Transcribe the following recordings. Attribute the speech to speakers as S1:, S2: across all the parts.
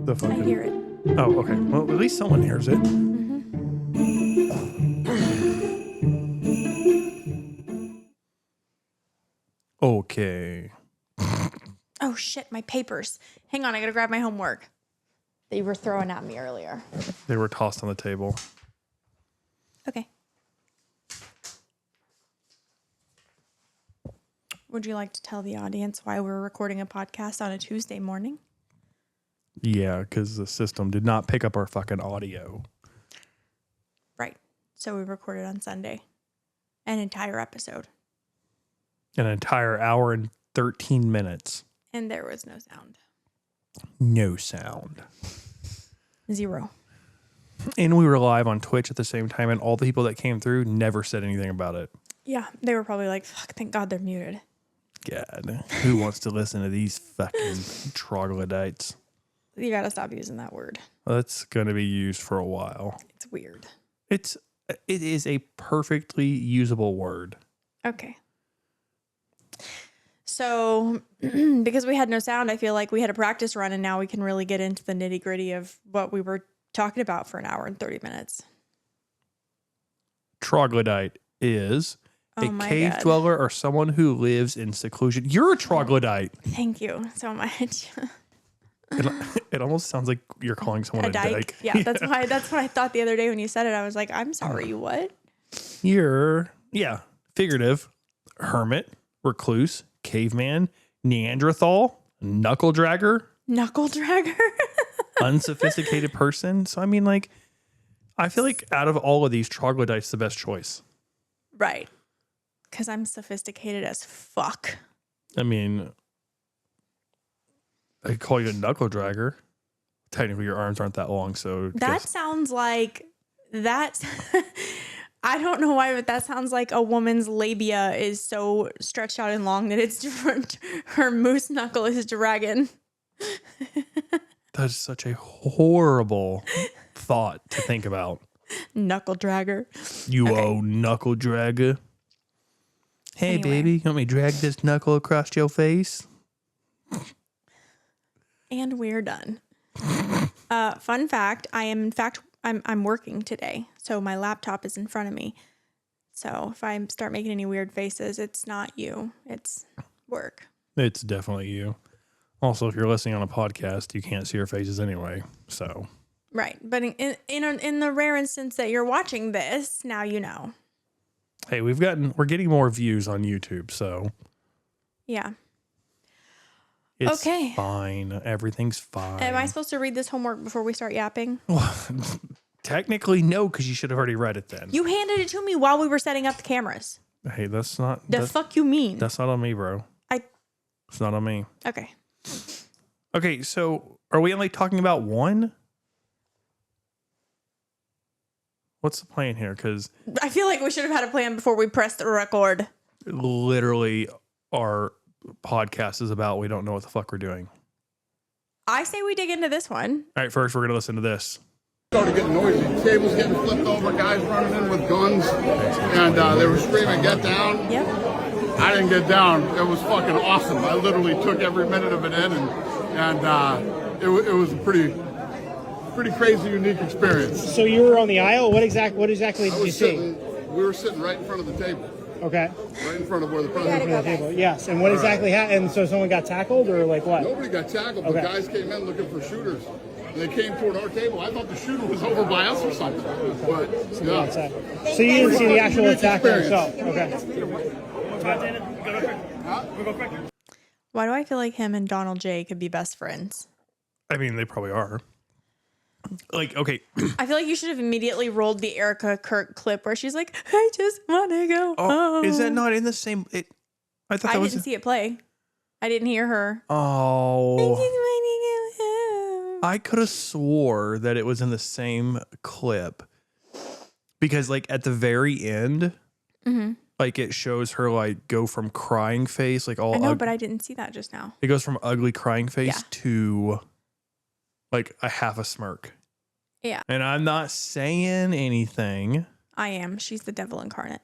S1: The fucking...
S2: I hear it.
S1: Oh, okay. Well, at least someone hears it. Okay.
S2: Oh shit, my papers. Hang on, I gotta grab my homework. That you were throwing at me earlier.
S1: They were tossed on the table.
S2: Okay. Would you like to tell the audience why we're recording a podcast on a Tuesday morning?
S1: Yeah, because the system did not pick up our fucking audio.
S2: Right. So we recorded on Sunday. An entire episode.
S1: An entire hour and 13 minutes.
S2: And there was no sound.
S1: No sound.
S2: Zero.
S1: And we were live on Twitch at the same time, and all the people that came through never said anything about it.
S2: Yeah, they were probably like, fuck, thank God they're muted.
S1: God, who wants to listen to these fucking troglodytes?
S2: You gotta stop using that word.
S1: That's going to be used for a while.
S2: It's weird.
S1: It is a perfectly usable word.
S2: Okay. So, because we had no sound, I feel like we had a practice run, and now we can really get into the nitty gritty of what we were talking about for an hour and 30 minutes.
S1: Troglodyte is a cave
S2: God.
S1: dweller or someone who lives in seclusion. You're a troglodyte.
S2: Thank you so much.
S1: It almost sounds like you're calling someone a dyke.
S2: Yeah, that's what I thought the other day when you said it. I was like, I'm sorry, what?
S1: You're, figurative, hermit, recluse, caveman, Neanderthal, knuckle dragger, unsophisticated person. So, I mean, like, I feel like out of all of these, troglodyte's the best choice.
S2: Right. Because I'm sophisticated as fuck.
S1: I mean, I could call you a knuckle dragger. Technically, your arms aren't that long, so...
S2: That sounds like... That's... I don't know why, but that sounds like a woman's labia is so stretched out and long that it's different. Her moose knuckle is dragon.
S1: That's such a horrible thought to think about.
S2: Knuckle dragger.
S1: You old knuckle dragger. Hey,
S2: Anyway.
S1: baby, you want me to drag this knuckle across your face?
S2: And we're done. Fun fact, I'm working today, so my laptop is in front of me. So if I start making any weird faces, it's not you, it's work.
S1: It's definitely you. Also, if you're listening on a podcast, you can't see your faces anyway. So,
S2: Right, but in the rare instance that you're watching this, now you know.
S1: hey, we're getting more views on YouTube, so
S2: Yeah.
S1: it's
S2: Okay.
S1: fine. Everything's fine.
S2: Am I supposed to read this homework before we start yapping?
S1: Technically, no, because you should have already read it then.
S2: You handed it to me while we were setting up the cameras.
S1: Hey, that's not...
S2: The fuck you mean?
S1: That's not on me, bro. It's not on me.
S2: Okay.
S1: Okay, so are we only talking about one? What's the plan here? Because
S2: I feel like we should have had a plan before we pressed the record.
S1: literally our podcast is about we don't know what the fuck we're doing.
S2: I say we dig into this one.
S1: All right, first we're going to listen to this.
S3: Started getting noisy. Tables getting flipped over, guys running in with guns, and they were screaming, "Get down!"
S2: Yep.
S3: I didn't get down. It was fucking awesome. I literally took every minute of it in, and it was a pretty crazy, unique experience.
S4: So you were on the aisle. What exactly did you see?
S3: We were sitting right in front of the table.
S4: Okay.
S3: Right in front of where the president
S4: On the table. Yes. And what exactly happened? So someone got tackled, or like what?
S3: Nobody got tackled, but
S4: Okay.
S3: guys came in looking for shooters. And they came toward our table. I thought the shooter was over by us or something. But, yeah.
S4: Outside. So you didn't see the actual attacker itself. Okay.
S2: Why do I feel like him and Donald J could be best friends?
S1: I mean, they probably are. Like, okay.
S2: I feel like you should have immediately rolled the Erica Kirk clip where she's like, I just want to go home.
S1: Is that not in the same... I thought that
S2: I
S1: was...
S2: didn't see it play. I didn't hear her. I
S1: Oh...
S2: just want to go home.
S1: I could have swore that it was in the same clip because, like, at the very end, like, it shows her like go from crying face, like all.
S2: I know, but I didn't see that just now.
S1: It goes from ugly crying face
S2: Yeah.
S1: to like a half a smirk.
S2: Yeah,
S1: And I'm not saying anything.
S2: I am. She's the devil incarnate.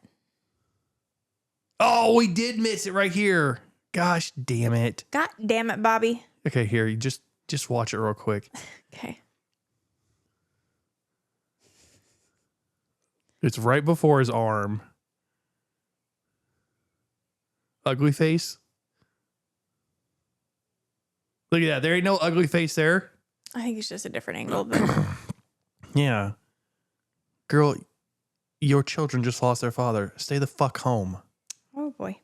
S1: Oh, we did miss it right here. Gosh damn it.
S2: God damn it, Bobby.
S1: Okay, here, you just Just watch it real quick.
S2: Okay.
S1: It's right before his arm. Ugly face. Look at that. There ain't no ugly face there.
S2: I think it's just a different angle, but
S1: Yeah. Girl, your children just lost their father. Stay the fuck home.
S2: oh boy.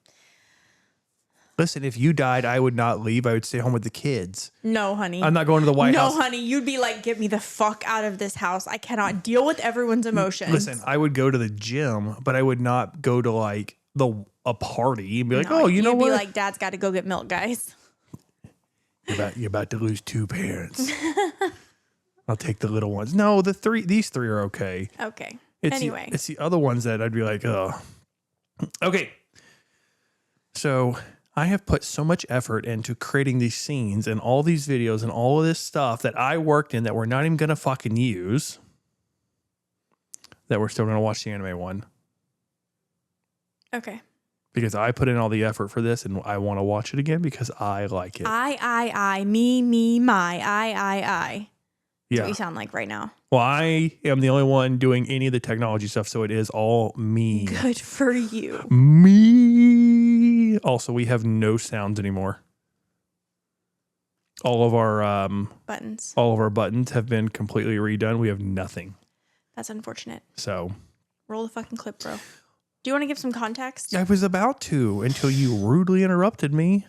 S1: Listen, if you died, I would not leave. I would stay home with the kids.
S2: No, honey.
S1: I'm not going to the White House.
S2: No, honey. You'd be like, get me the fuck out of this house. I cannot deal with everyone's emotions.
S1: Listen, I would go to the gym, but I would not go to like a party and be like,
S2: No,
S1: oh, you know
S2: you'd
S1: what?
S2: be like, Dad's got to go get milk, guys.
S1: You're about to lose 2 parents. I'll take the little ones. No, these three are okay.
S2: Okay.
S1: Anyway. It's the other ones that I'd be like, oh. Okay. So I have put so much effort into creating these scenes and all these videos and all of this stuff that I worked in that we're not even going to fucking use, that we're still going to watch the anime one.
S2: Okay.
S1: Because I put in all the effort for this and I want to watch it again because I like it.
S2: I, me, my, I. That's
S1: Yeah.
S2: what you sound like right now.
S1: Well, I am the only one doing any of the technology stuff, so it is all me.
S2: Good for you.
S1: Me. Also, we have no sounds anymore. All of our buttons have been completely redone. We have nothing.
S2: That's unfortunate.
S1: So
S2: roll the fucking clip, bro. Do you want to give some context?
S1: I was about to until you rudely interrupted me.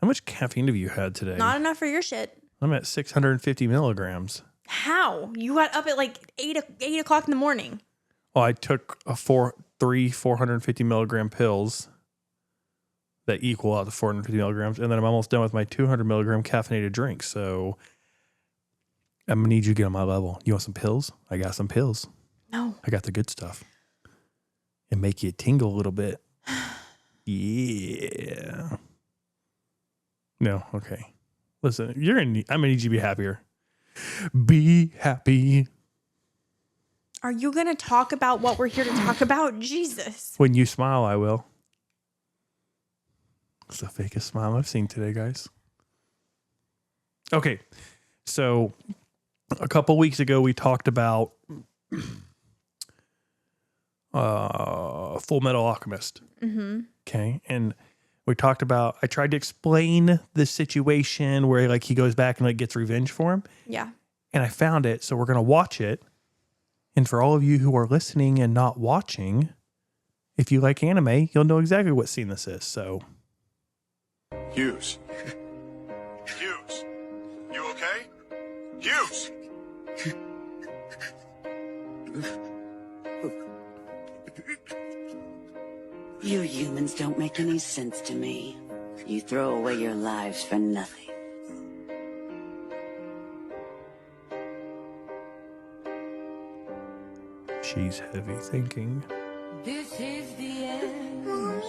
S1: How much caffeine have you had today?
S2: Not enough for your shit.
S1: I'm at 650 milligrams.
S2: How? You got up at like 8 o'clock in the morning.
S1: Well, I took 450 milligram pills that equal out to 450 milligrams, and then I'm almost done with my 200 milligram caffeinated drink. So I'm gonna need you to get on my level. You want some pills? I got some pills.
S2: No.
S1: I got the good stuff. And make you tingle a little bit. Yeah. No, okay. Listen, I'm gonna need you to be happier. Be happy.
S2: Are you going to talk about what we're here to talk about? Jesus.
S1: When you smile, I will. It's the fakest smile I've seen today, guys. Okay. So a couple weeks ago, we talked about Full Metal Alchemist.
S2: Mm-hmm.
S1: Okay. And we talked about, I tried to explain the situation where like he goes back and like gets revenge for him.
S2: Yeah.
S1: And I found it. So we're going to watch it. And for all of you who are listening and not watching, if you like anime, you'll know exactly what scene this is. So.
S5: Hughes. Hughes. You okay? Hughes!
S6: You humans don't make any sense to me. You throw away your lives for nothing.
S1: She's heavy thinking.
S7: This is the end.
S8: Mommy,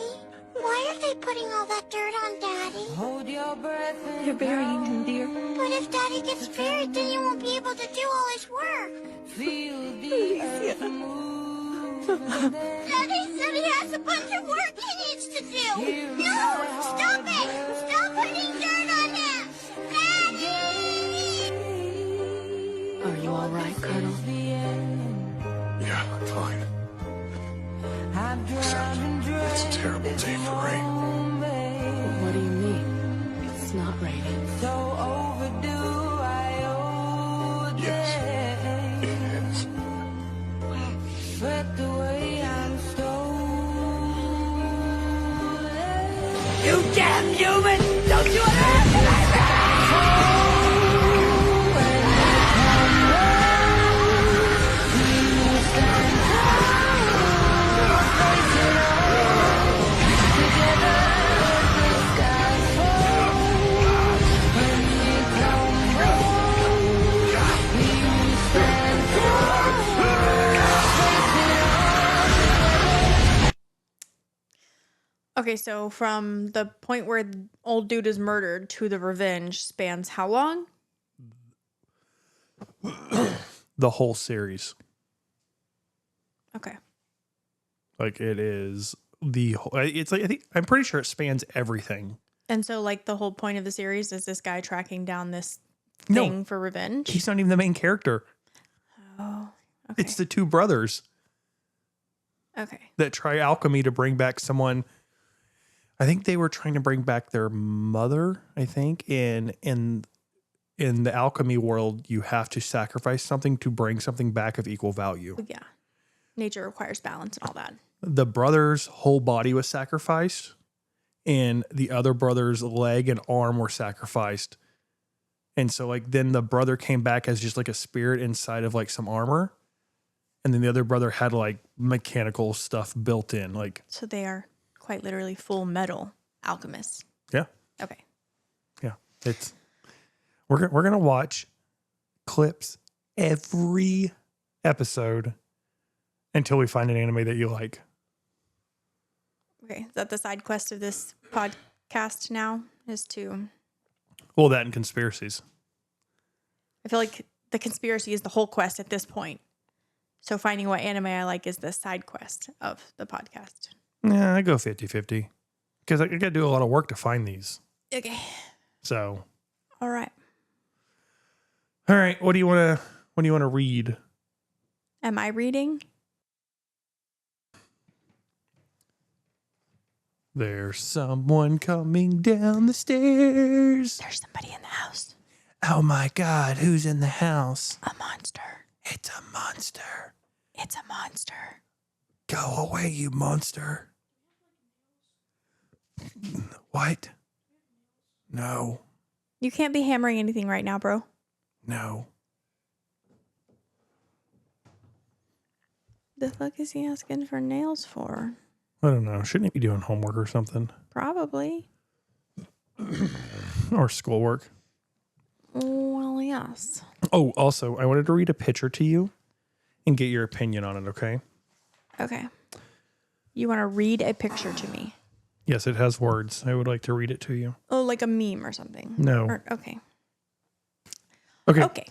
S8: why are they putting all that dirt on Daddy?
S7: Hold your breath.
S2: They're burying him, dear.
S8: But if Daddy gets buried, then he won't be able to do all his work.
S7: Feel the earth move.
S8: Daddy said he has a bunch of work he needs to do. No, stop it! Stop putting dirt on him! Daddy!
S6: Are you all right, Colonel?
S5: Yeah, I'm fine. Except it's a terrible day for rain.
S6: What do you mean? It's not raining.
S7: So overdue, I owe
S5: Yes, it is.
S7: swept away, I'm stolen.
S6: You damn human! Don't you ever like that!
S2: Okay, so from the point where the old dude is murdered to the revenge spans how long?
S1: The whole series.
S2: Okay.
S1: Like it is the whole, it's like, I'm pretty sure it spans everything.
S2: And so, like, the whole point of the series is this guy tracking down this
S1: No.
S2: thing for revenge.
S1: He's not even the main character.
S2: Oh, okay.
S1: It's the two brothers
S2: Okay.
S1: that try alchemy to bring back someone. I think they were trying to bring back their mother, I think. In the alchemy world, you have to sacrifice something to bring something back of equal value.
S2: Yeah. Nature requires balance and all that.
S1: The brother's whole body was sacrificed, and the other brother's leg and arm were sacrificed. And so, like, then the brother came back as just like a spirit inside of like some armor. And then the other brother had like mechanical stuff built in. Like,
S2: So they are quite literally full metal alchemists.
S1: yeah.
S2: Okay.
S1: Yeah. We're going to watch clips every episode until we find an anime that you like.
S2: Okay. Is that the side quest of this podcast now? Is to,
S1: Well, that and conspiracies.
S2: I feel like the conspiracy is the whole quest at this point. So finding what anime I like is the side quest of the podcast.
S1: Yeah, I go 50-50 because I got to do a lot of work to find these.
S2: Okay.
S1: So,
S2: All right.
S1: all right, what do you want to read?
S2: Am I reading?
S1: There's someone coming down the stairs.
S2: There's somebody in the house.
S1: Oh my God, who's in the house?
S2: A monster.
S1: It's a monster.
S2: It's a monster.
S1: Go away, you monster. What? No,
S2: You can't be hammering anything right now, bro.
S1: no.
S2: The fuck is he asking for nails for?
S1: I don't know. Shouldn't he be doing homework or something?
S2: Probably.
S1: Or schoolwork?
S2: Well, yes.
S1: Oh, also, I wanted to read a picture to you and get your opinion on it, okay?
S2: Okay. You want to read a picture to me?
S1: Yes, it has words. I would like to read it to you.
S2: Oh, like a meme or something?
S1: No.
S2: Okay.
S1: Okay.
S2: Okay.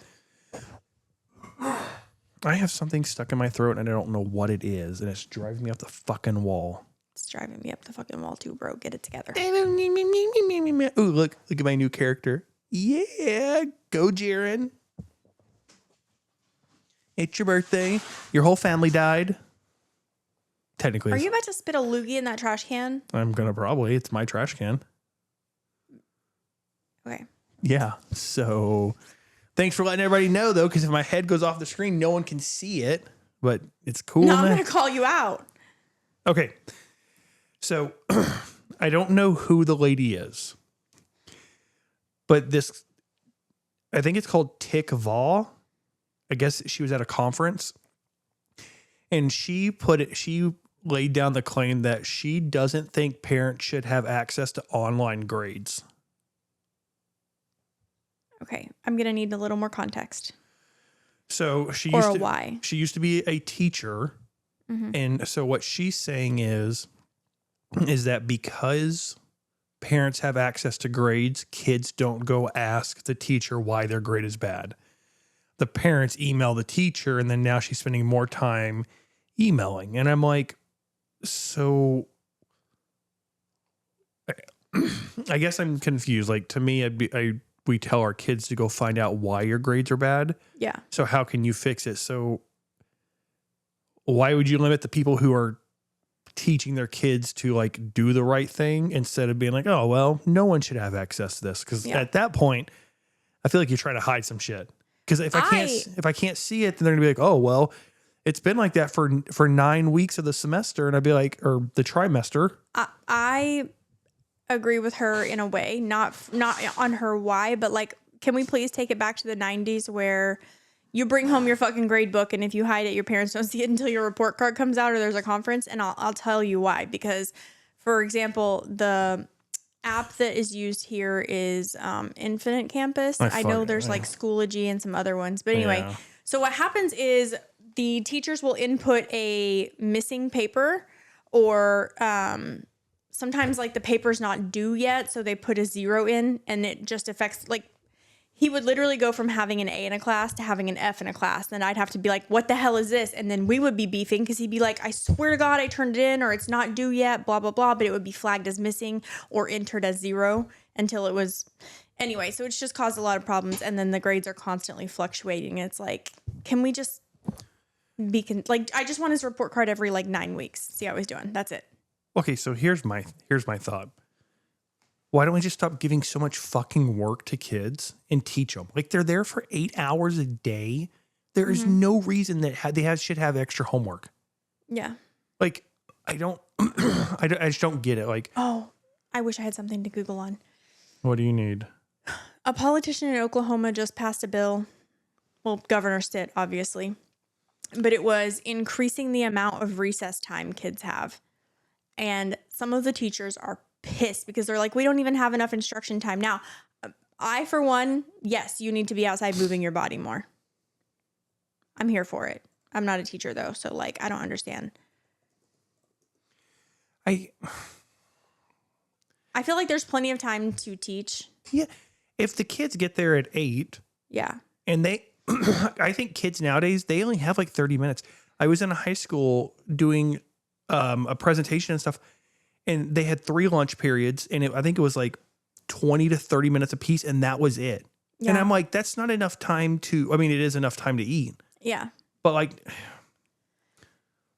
S1: I have something stuck in my throat and I don't know what it is, and it's driving me up the fucking wall.
S2: It's driving me up the fucking wall too, bro. Get it together.
S1: Ooh, look at my new character. Yeah, go Jaren. It's your birthday. Your whole family died. Technically,
S2: Are you about to spit a loogie in that trash can?
S1: I'm gonna probably. It's my trash can.
S2: Okay.
S1: Yeah. So, thanks for letting everybody know, though, because if my head goes off the screen, no one can see it. But it's cool.
S2: No, I'm
S1: now.
S2: going to call you out.
S1: Okay. So, I don't know who the lady is, but this, I think it's called Tick Vaw. I guess she was at a conference, and she laid down the claim that she doesn't think parents should have access to online grades.
S2: Okay. I'm going to need a little more context.
S1: So she
S2: Or
S1: used
S2: a
S1: to,
S2: why.
S1: She used to be a teacher, and so what she's saying is that because parents have access to grades, kids don't go ask the teacher why their grade is bad. The parents email the teacher, and then now she's spending more time emailing. And I'm like, so I guess I'm confused. Like, to me, we tell our kids to go find out why your grades are bad.
S2: Yeah.
S1: So how can you fix it? So why would you limit the people who are teaching their kids to like do the right thing instead of being like, oh, well, no one should have access to this? Because at that point, I feel like you're trying to hide some shit. Because if I can't see it, then they're gonna be like, oh, well, it's been like that for 9 weeks of the semester, and I'd be like, or the trimester.
S2: I agree with her in a way, not on her why, but like, can we please take it back to the 90s where you bring home your fucking grade book, and if you hide it, your parents don't see it until your report card comes out or there's a conference, and I'll tell you why. Because, for example, the app that is used here is Infinite Campus. I know there's like Schoology and some other ones, but anyway.
S1: Yeah.
S2: So what happens is the teachers will input a missing paper, or sometimes like the paper's not due yet, so they put a 0 in, and it just affects like He would literally go from having an A in a class to having an F in a class. Then I'd have to be like, what the hell is this? And then we would be beefing because he'd be like, I swear to God, I turned it in or it's not due yet, blah, blah, blah. But it would be flagged as missing or entered as 0 until it was. Anyway, so it's just caused a lot of problems. And then the grades are constantly fluctuating. It's like, can we just be, I just want his report card every like 9 weeks. See how he's doing. That's it.
S1: Okay, so here's my thought. Why don't we just stop giving so much fucking work to kids and teach them? Like they're there for 8 hours a day. There is no reason that they should have extra homework.
S2: Yeah.
S1: Like I don't, I just don't get it. Like,
S2: Oh, I wish I had something to Google on.
S1: what do you need?
S2: A politician in Oklahoma just passed a bill. Well, Governor Stitt, obviously. But it was increasing the amount of recess time kids have. And some of the teachers are pissed because they're like, we don't even have enough instruction time. Now, I, for one, yes, you need to be outside moving your body more. I'm here for it. I'm not a teacher, though. So, like, I don't understand. I feel like there's plenty of time to teach.
S1: Yeah. If the kids get there at 8.
S2: Yeah.
S1: And I think kids nowadays, they only have like 30 minutes. I was in a high school doing a presentation and stuff, and they had 3 lunch periods, and I think it was like 20 to 30 minutes a piece, and that was it. Yeah. And I'm like, that's not enough time to, I mean, it is enough time to eat.
S2: Yeah.
S1: But like,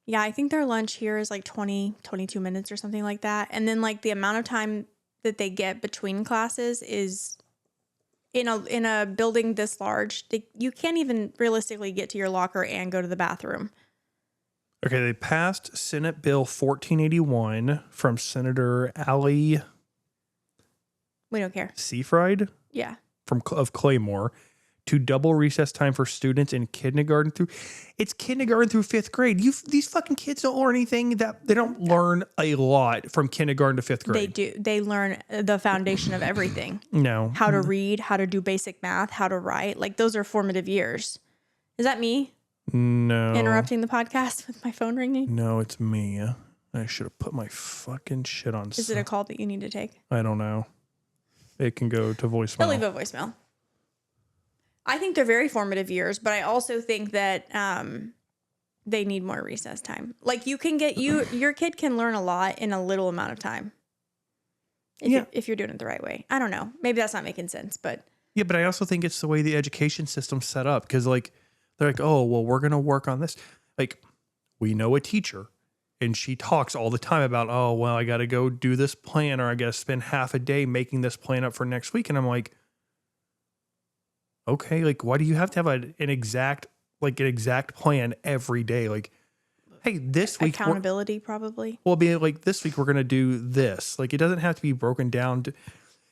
S2: yeah, I think their lunch here is like 20, 22 minutes or something like that. And then like the amount of time that they get between classes is in a building this large, you can't even realistically get to your locker and go to the bathroom.
S1: Okay, they passed Senate Bill 1481 from Senator Ali.
S2: We don't care.
S1: Seafried?
S2: Yeah.
S1: Of Claymore to double recess time for students in kindergarten through 5th grade. These fucking kids don't learn anything they don't learn a lot from kindergarten to 5th grade.
S2: They do. They learn the foundation of everything.
S1: No.
S2: How to read, how to do basic math, how to write. Like those are formative years. Is that me?
S1: No.
S2: Interrupting the podcast with my phone ringing?
S1: No, it's me. I should have put my fucking shit on.
S2: Is it a call that you need to take?
S1: I don't know. It can go to voicemail.
S2: They'll leave a voicemail. I think they're very formative years, but I also think that they need more recess time. Like you can get your kid can learn a lot in a little amount of time. If you're doing it the right way. I don't know. Maybe that's not making sense, but
S1: yeah, but I also think it's the way the education system's set up because like they're like, oh, well, we're gonna work on this. Like we know a teacher and she talks all the time about, oh, well, I got to go do this plan or I got to spend half a day making this plan up for next week. And I'm like, okay, like, why do you have to have an exact plan every day? Like, hey, this week
S2: accountability probably.
S1: Well, be like this week we're gonna do this. Like, it doesn't have to be broken down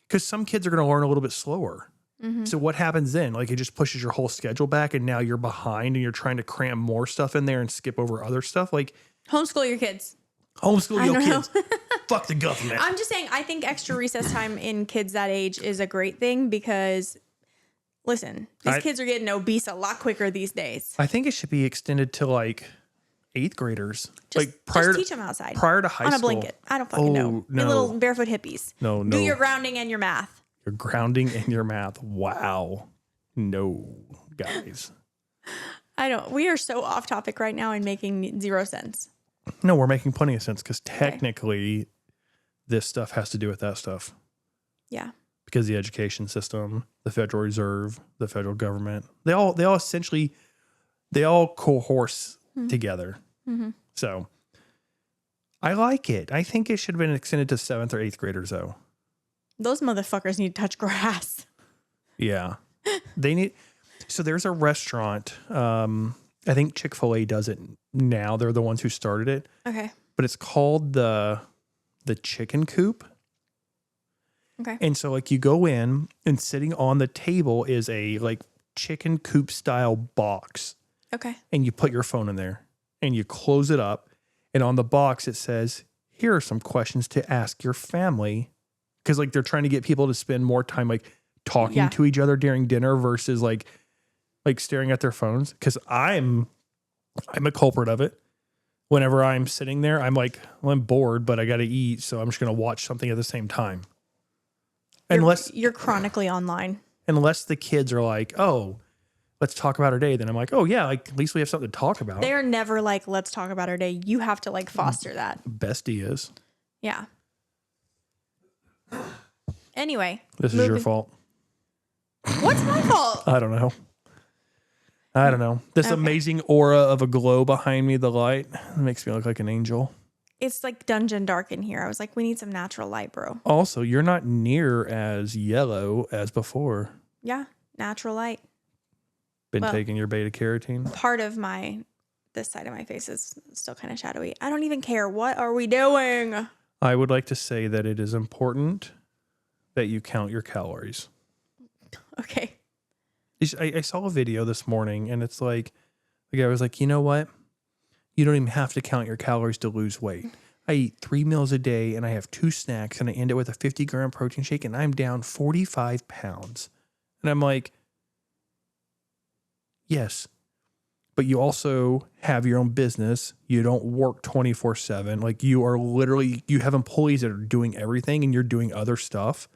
S1: because some kids are gonna learn a little bit slower. Mm-hmm. So what happens then? Like, it just pushes your whole schedule back, and now you're behind, and you're trying to cram more stuff in there and skip over other stuff. Like,
S2: homeschool your kids.
S1: Homeschool your kids. Fuck the government.
S2: I'm just saying. I think extra recess time in kids that age is a great thing because. Listen, these kids are getting obese a lot quicker these days.
S1: I think it should be extended to like 8th graders.
S2: Just teach them outside.
S1: Prior to high school.
S2: On a blanket. I don't fucking know.
S1: No.
S2: You're little barefoot hippies.
S1: No.
S2: Do your grounding and your math.
S1: Your grounding and your math. Wow. No, guys.
S2: We are so off topic right now and making 0 sense.
S1: No, we're making plenty of sense because technically this stuff has to do with that stuff.
S2: Yeah.
S1: Because the education system, the Federal Reserve, the federal government, they all cohorse together. Mm-hmm. So I like it. I think it should have been extended to 7th or 8th graders though.
S2: Those motherfuckers need to touch grass.
S1: Yeah. They need. So there's a restaurant. I think Chick-fil-A does it now. They're the ones who started it.
S2: Okay.
S1: But it's called the Chicken Coop.
S2: Okay.
S1: And so like you go in and sitting on the table is a like chicken coop style box.
S2: Okay.
S1: And you put your phone in there and you close it up. And on the box, it says, here are some questions to ask your family. Cause like they're trying to get people to spend more time like talking to each other during dinner versus like staring at their phones. Cause I'm a culprit of it. Whenever I'm sitting there, I'm like, well, I'm bored, but I got to eat. So I'm just going to watch something at the same time. Unless
S2: you're chronically online.
S1: unless the kids are like, oh, let's talk about our day. Then I'm like, oh yeah, like at least we have something to talk about.
S2: They're never like, let's talk about our day. You have to like foster that.
S1: Bestie is.
S2: Yeah. Anyway.
S1: This is your fault.
S2: What's my fault?
S1: I don't know. This amazing aura of a glow behind me, the light, makes me look like an angel.
S2: It's like dungeon dark in here. I was like, we need some natural light, bro.
S1: Also, you're not near as yellow as before.
S2: Yeah, natural light.
S1: Been taking your beta carotene?
S2: Part of this side of my face is still kind of shadowy. I don't even care. What are we doing?
S1: I would like to say that it is important that you count your calories.
S2: Okay.
S1: I saw a video this morning and it's like, the guy was like, you know what? You don't even have to count your calories to lose weight. I eat 3 meals a day and I have 2 snacks and I end it with a 50-gram protein shake and I'm down 45 pounds. And I'm like, yes, but you also have your own business. You don't work 24/7. Like you have employees that are doing everything and you're doing other stuff.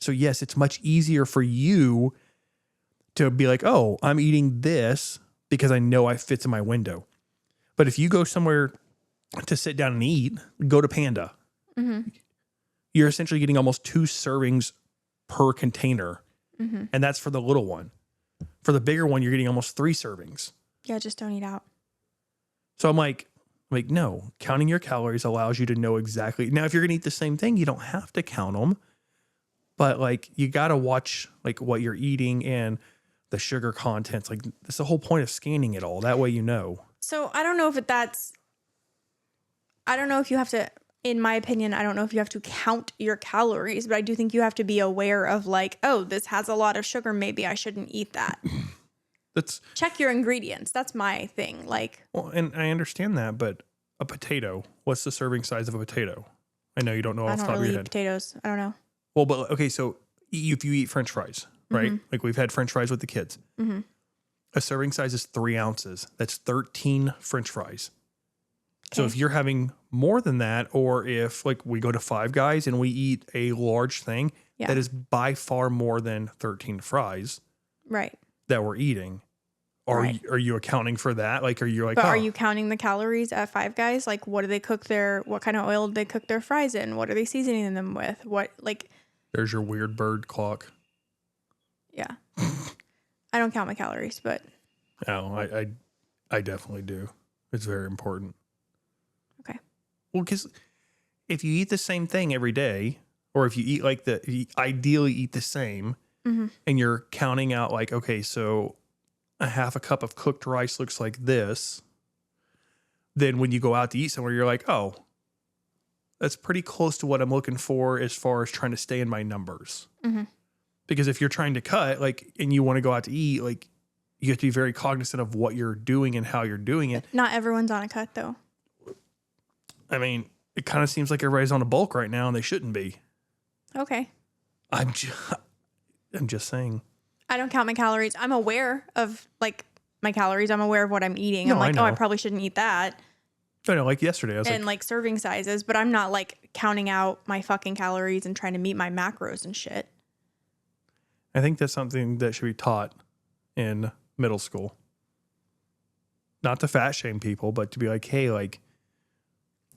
S1: So yes, it's much easier for you to be like, oh, I'm eating this because I know it fits in my window. But if you go somewhere to sit down and eat, go to Panda. Mm-hmm. You're essentially getting almost 2 servings per container. Mm-hmm. And that's for the little one. For the bigger one, you're getting almost 3 servings.
S2: Yeah, just don't eat out.
S1: So I'm like, no, counting your calories allows you to know exactly. Now, if you're going to eat the same thing, you don't have to count them. But like, you got to watch like what you're eating and the sugar contents. Like that's the whole point of scanning it all. That way, you know.
S2: So I don't know if you have to, in my opinion, I don't know if you have to count your calories, but I do think you have to be aware of like, oh, this has a lot of sugar. Maybe I shouldn't eat that. Check your ingredients. That's my thing. Like,
S1: well, and I understand that, but a potato, what's the serving size of a potato? I know you don't know off the top of your head.
S2: Potatoes. I don't know.
S1: Well, but okay, so if you eat French fries, right? Mm-hmm. Like we've had French fries with the kids. Mm-hmm. A serving size is 3 ounces. That's 13 French fries. Okay. So if you're having more than that, or if like we go to Five Guys and we eat a large thing, that is by far more than 13 fries.
S2: Right. That
S1: we're eating. Are you accounting for that? Like, are you like,
S2: are you counting the calories at Five Guys? Like, what kind of oil do they cook their fries in? What are they seasoning them with?
S1: There's your weird bird clock.
S2: Yeah. I don't count my calories, but.
S1: Oh, I definitely do. It's very important.
S2: Okay.
S1: Well, because if you eat the same thing every day, or if you eat you ideally eat the same, mm-hmm. and you're counting out like, okay, so a half a cup of cooked rice looks like this. Then when you go out to eat somewhere, you're like, oh, that's pretty close to what I'm looking for as far as trying to stay in my numbers. Mm-hmm. Because if you're trying to cut, like, and you want to go out to eat, like, you have to be very cognizant of what you're doing and how you're doing it.
S2: Not everyone's on a cut, though.
S1: I mean, it kind of seems like everybody's on a bulk right now, and they shouldn't be.
S2: Okay.
S1: I'm just saying.
S2: I don't count my calories. I'm aware of like my calories. I'm aware of what I'm eating.
S1: No,
S2: I'm like, I probably shouldn't eat that.
S1: I know, like yesterday, I was
S2: like serving sizes, but I'm not like counting out my fucking calories and trying to meet my macros and shit.
S1: I think that's something that should be taught in middle school. Not to fat shame people, but to be like, hey, like,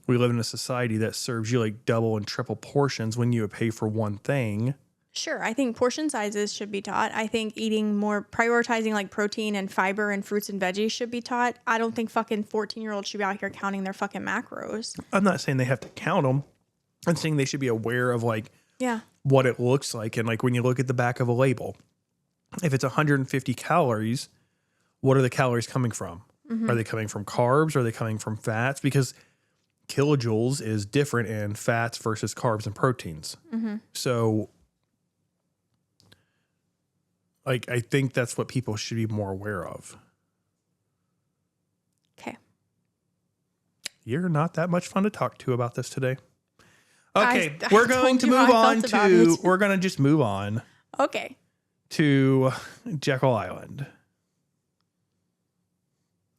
S1: we live in a society that serves you like double and triple portions when you pay for one thing.
S2: Sure. I think portion sizes should be taught. I think eating more, prioritizing like protein and fiber and fruits and veggies should be taught. I don't think fucking 14-year-olds should be out here counting their fucking macros.
S1: I'm not saying they have to count them. I'm saying they should be aware of like what it looks like. And like when you look at the back of a label, if it's 150 calories, what are the calories coming from? Mm-hmm. Are they coming from carbs? Are they coming from fats? Because kilojoules is different in fats versus carbs and proteins. Mm-hmm. So like, I think that's what people should be more aware of.
S2: Okay.
S1: You're not that much fun to talk to about this today. Okay, we're going to move on to, we're going to just move on.
S2: Okay.
S1: To Jekyll Island.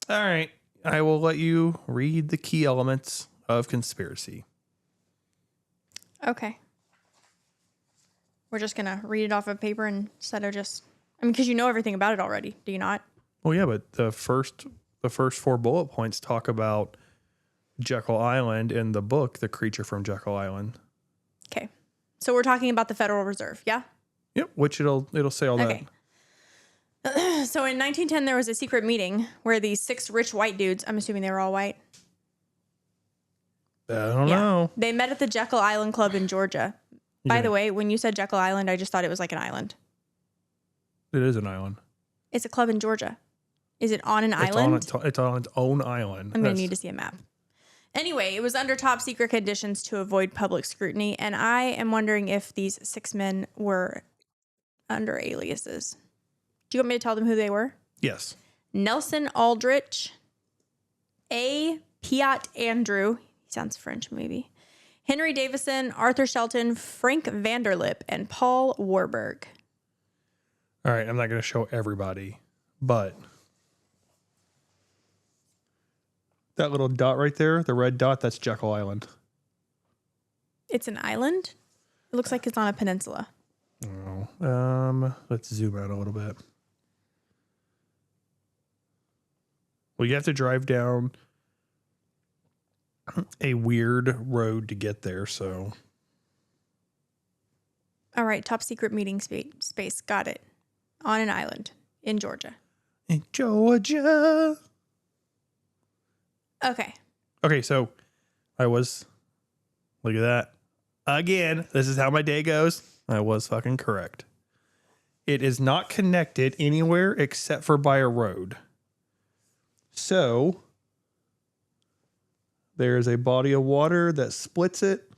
S1: All right. I will let you read the key elements of conspiracy.
S2: Okay. We're just going to read it off of paper instead of just, I mean, because you know everything about it already. Do you not?
S1: Well, yeah, but the first 4 bullet points talk about Jekyll Island in the book, The Creature from Jekyll Island.
S2: Okay. So we're talking about the Federal Reserve, yeah?
S1: Yep, which it'll say all
S2: Okay. So in 1910, there was a secret meeting where these 6 rich white dudes, I'm assuming they were all white.
S1: that. I don't know.
S2: They met at the Jekyll Island Club in Georgia. By the way, when you said Jekyll Island, I just thought it was like an island.
S1: It is an island.
S2: It's a club in Georgia. Is it on an island?
S1: It's on its own island.
S2: I'm going to need to see a map. Anyway, it was under top secret conditions to avoid public scrutiny, and I am wondering if these 6 men were under aliases. Do you want me to tell them who they were?
S1: Yes.
S2: Nelson Aldrich, A. Piat Andrew, he sounds French maybe, Henry Davison, Arthur Shelton, Frank Vanderlip, and Paul Warburg.
S1: All right, I'm not going to show everybody, but that little dot right there, the red dot, that's Jekyll Island.
S2: It's an island? It looks like it's on a peninsula.
S1: Oh, let's zoom out a little bit. Well, you have to drive down a weird road to get there, so.
S2: All right, top secret meeting space. Got it. On an island in Georgia.
S1: In Georgia.
S2: Okay.
S1: Okay, so look at that. Again, this is how my day goes. I was fucking correct. It is not connected anywhere except for by a road. So there's a body of water that splits it,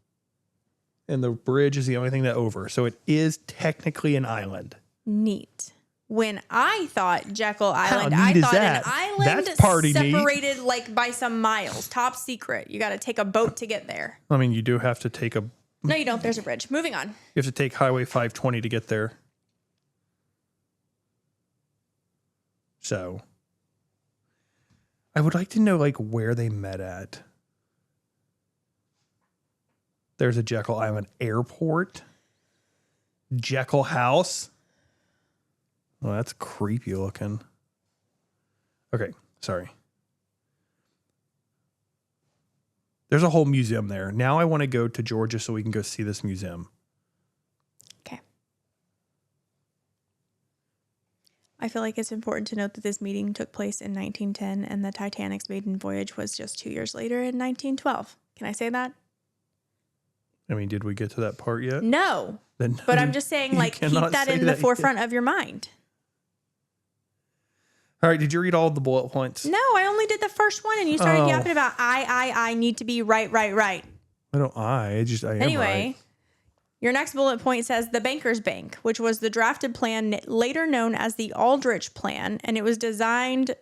S1: and the bridge is the only thing that over. So it is technically an island.
S2: Neat. When I thought Jekyll Island,
S1: neat
S2: I
S1: is
S2: thought
S1: that?
S2: an island
S1: That's party neat.
S2: separated like by some miles. Top secret. You got to take a boat to get there.
S1: I mean, you do have to take
S2: No, you don't. There's a bridge. Moving on.
S1: You have to take Highway 520 to get there. So I would like to know like where they met at. There's a Jekyll Island airport. Jekyll House. Well, that's creepy looking. Okay, sorry. There's a whole museum there. Now I want to go to Georgia so we can go see this museum.
S2: Okay. I feel like it's important to note that this meeting took place in 1910 and the Titanic's maiden voyage was just 2 years later in 1912. Can I say that?
S1: I mean, did we get to that part yet?
S2: No.
S1: Then
S2: But I'm just saying,
S1: you
S2: like, keep
S1: cannot
S2: that
S1: say
S2: in the
S1: that yet.
S2: forefront of your mind.
S1: All right, did you read all of the bullet points?
S2: No, I only did the first one, and you started yapping about I need to be right.
S1: I am
S2: Anyway,
S1: right.
S2: your next bullet point says the Banker's Bank, which was the drafted plan later known as the Aldrich Plan, and it was designed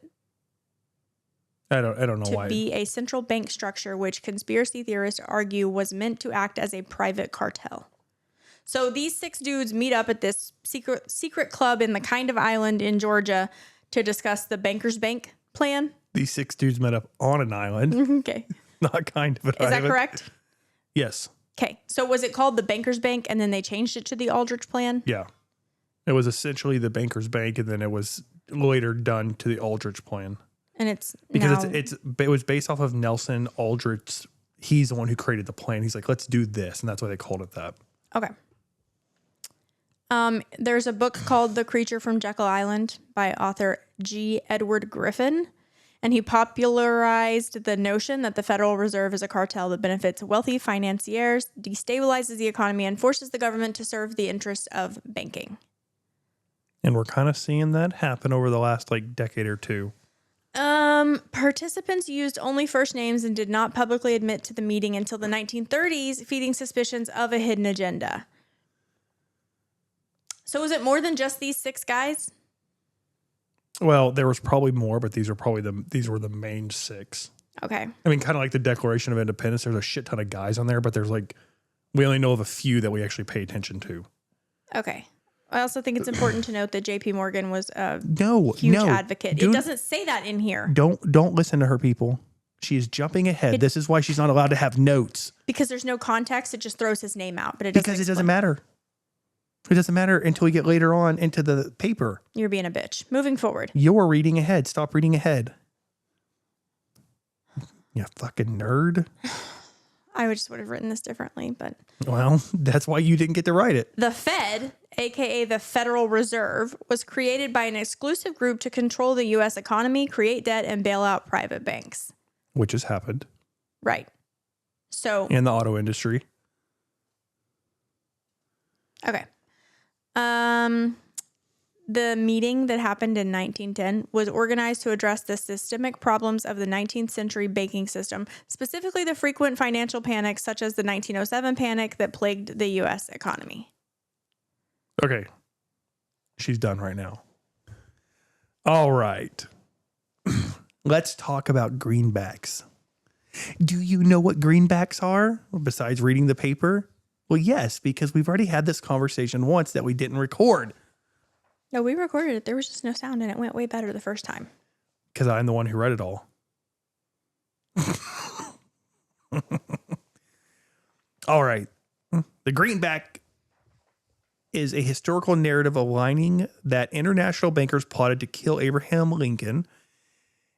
S1: I don't know
S2: to
S1: why.
S2: be a central bank structure, which conspiracy theorists argue was meant to act as a private cartel. So these 6 dudes meet up at this secret club in the kind of island in Georgia to discuss the Banker's Bank plan.
S1: These 6 dudes met up on an island,
S2: Okay.
S1: not kind of an
S2: Is
S1: island.
S2: that correct?
S1: Yes.
S2: Okay. So was it called the Banker's Bank and then they changed it to the Aldrich Plan?
S1: Yeah. It was essentially the Banker's Bank, and then it was later done to the Aldrich Plan.
S2: And it's
S1: Because
S2: now,
S1: it was based off of Nelson Aldrich. He's the one who created the plan. He's like, let's do this, and that's why they called it that.
S2: okay. There's a book called The Creature from Jekyll Island by author G. Edward Griffin, and he popularized the notion that the Federal Reserve is a cartel that benefits wealthy financiers, destabilizes the economy, and forces the government to serve the interests of banking.
S1: And we're kind of seeing that happen over the last like decade or two.
S2: Participants used only first names and did not publicly admit to the meeting until the 1930s, feeding suspicions of a hidden agenda. So was it more than just these 6 guys?
S1: Well, there was probably more, but these were the main 6.
S2: Okay.
S1: I mean, kind of like the Declaration of Independence. There's a shit ton of guys on there, but there's like, we only know of a few that we actually pay attention to.
S2: Okay. I also think it's important to note that J.P. Morgan was a huge advocate. It doesn't say that in here.
S1: Don't listen to her, people. She is jumping ahead. This is why she's not allowed to have notes.
S2: Because there's no context. It just throws his name out, but it
S1: Because it doesn't matter. It doesn't matter until we get later on into the paper.
S2: You're being a bitch. Moving forward.
S1: You're reading ahead. Stop reading ahead. You fucking nerd.
S2: I just would have written this differently, but
S1: Well, that's why you didn't get to write it.
S2: the Fed, aka the Federal Reserve, was created by an exclusive group to control the U.S. economy, create debt, and bail out private banks.
S1: Which has happened
S2: Right. So,
S1: in the auto industry.
S2: okay. The meeting that happened in 1910 was organized to address the systemic problems of the 19th century banking system, specifically the frequent financial panics such as the 1907 panic that plagued the U.S. economy.
S1: Okay. She's done right now. All right. Let's talk about greenbacks. Do you know what greenbacks are besides reading the paper? Well, yes, because we've already had this conversation once that we didn't record.
S2: No, we recorded it. There was just no sound and it went way better the first time.
S1: Because I'm the one who read it all. All right. The greenback is a historical narrative aligning that international bankers plotted to kill Abraham Lincoln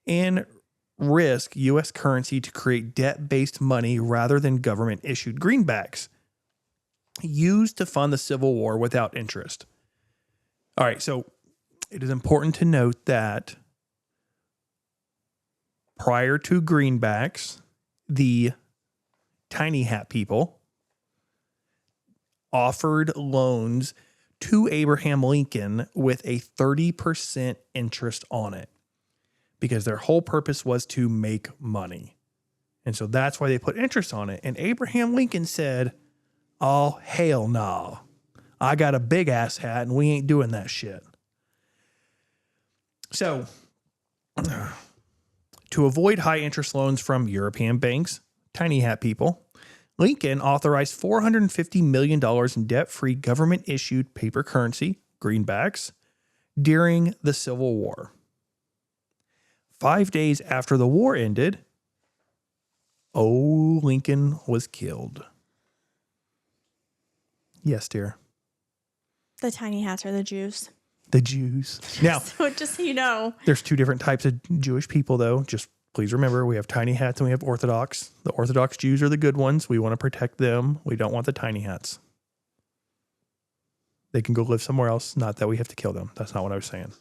S1: and risk U.S. currency to create debt-based money rather than government-issued greenbacks used to fund the Civil War without interest. All right, so it is important to note that prior to greenbacks, the tiny hat people offered loans to Abraham Lincoln with a 30% interest on it because their whole purpose was to make money. And so that's why they put interest on it. And Abraham Lincoln said, "Oh, hell no. I got a big ass hat and we ain't doing that shit." So, to avoid high interest loans from European banks, tiny hat people, Lincoln authorized $450 million in debt-free government-issued paper currency, greenbacks, during the Civil War. 5 days after the war ended, Lincoln was killed. Yes, dear.
S2: The tiny hats are the Jews.
S1: The Jews. Now,
S2: So just so you know,
S1: there's two different types of Jewish people, though. Just please remember, we have tiny hats and we have Orthodox. The Orthodox Jews are the good ones. We want to protect them. We don't want the tiny hats. They can go live somewhere else. Not that we have to kill them. That's not what I was saying.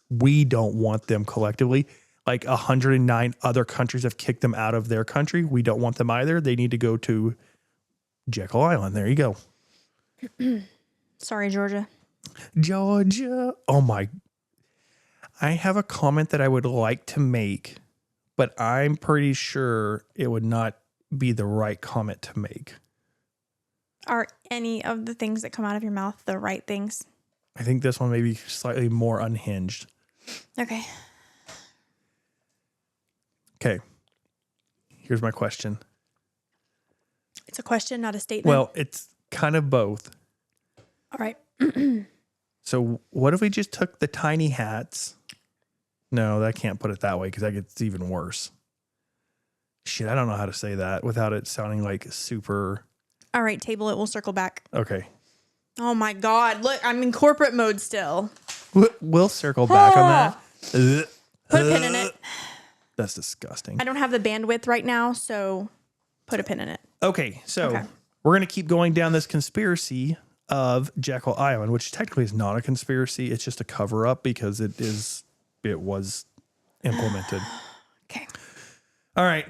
S1: We don't want them collectively. Like 109 other countries have kicked them out of their country. We don't want them either. They need to go to Jekyll Island. There you go.
S2: sorry, Georgia.
S1: Georgia. Oh my. I have a comment that I would like to make, but I'm pretty sure it would not be the right comment to make.
S2: Are any of the things that come out of your mouth the right things?
S1: I think this one may be slightly more unhinged.
S2: Okay.
S1: Okay. Here's my question.
S2: It's a question, not a statement.
S1: Well, it's kind of both.
S2: All right.
S1: So what if we just took the tiny hats? No, I can't put it that way because that gets even worse. Shit, I don't know how to say that without it sounding like super.
S2: All right, table it. We'll circle back.
S1: Okay.
S2: Oh my God. Look, I'm in corporate mode still.
S1: We'll circle back on that.
S2: Put a pin in it.
S1: That's disgusting.
S2: I don't have the bandwidth right now, so put a pin in it.
S1: Okay, so
S2: Okay.
S1: we're going to keep going down this conspiracy of Jekyll Island, which technically is not a conspiracy. It's just a cover up because it was implemented.
S2: Okay.
S1: All right.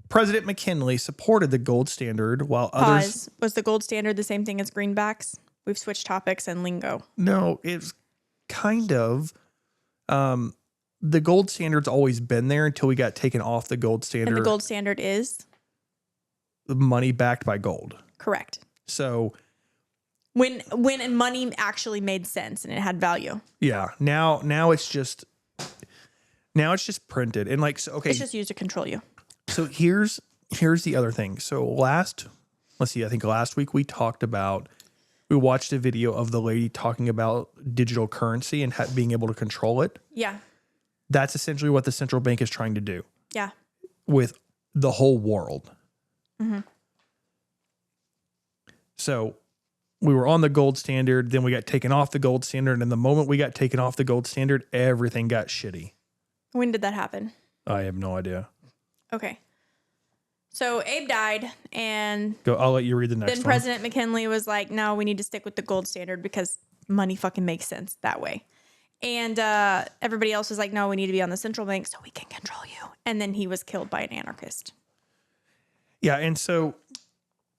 S1: President McKinley supported the gold standard while others.
S2: Pause. Was the gold standard the same thing as greenbacks? We've switched topics and lingo.
S1: No, it's kind of. The gold standard's always been there until we got taken off the gold standard.
S2: And the gold standard is?
S1: The money backed by gold.
S2: Correct.
S1: So
S2: When money actually made sense and it had value.
S1: yeah, now it's just printed and like so, okay.
S2: It's just used to control you.
S1: So here's the other thing. So I think last week we watched a video of the lady talking about digital currency and being able to control it.
S2: Yeah.
S1: That's essentially what the central bank is trying to do
S2: Yeah.
S1: with the whole world.
S2: Mm-hmm.
S1: So we were on the gold standard, then we got taken off the gold standard, and the moment we got taken off the gold standard, everything got shitty.
S2: When did that happen?
S1: I have no idea.
S2: Okay. So Abe died, and
S1: Go. I'll let you read the next
S2: then
S1: one.
S2: President McKinley was like, no, we need to stick with the gold standard because money fucking makes sense that way. And everybody else was like, no, we need to be on the central bank so we can control you. And then he was killed by an anarchist.
S1: Yeah, and so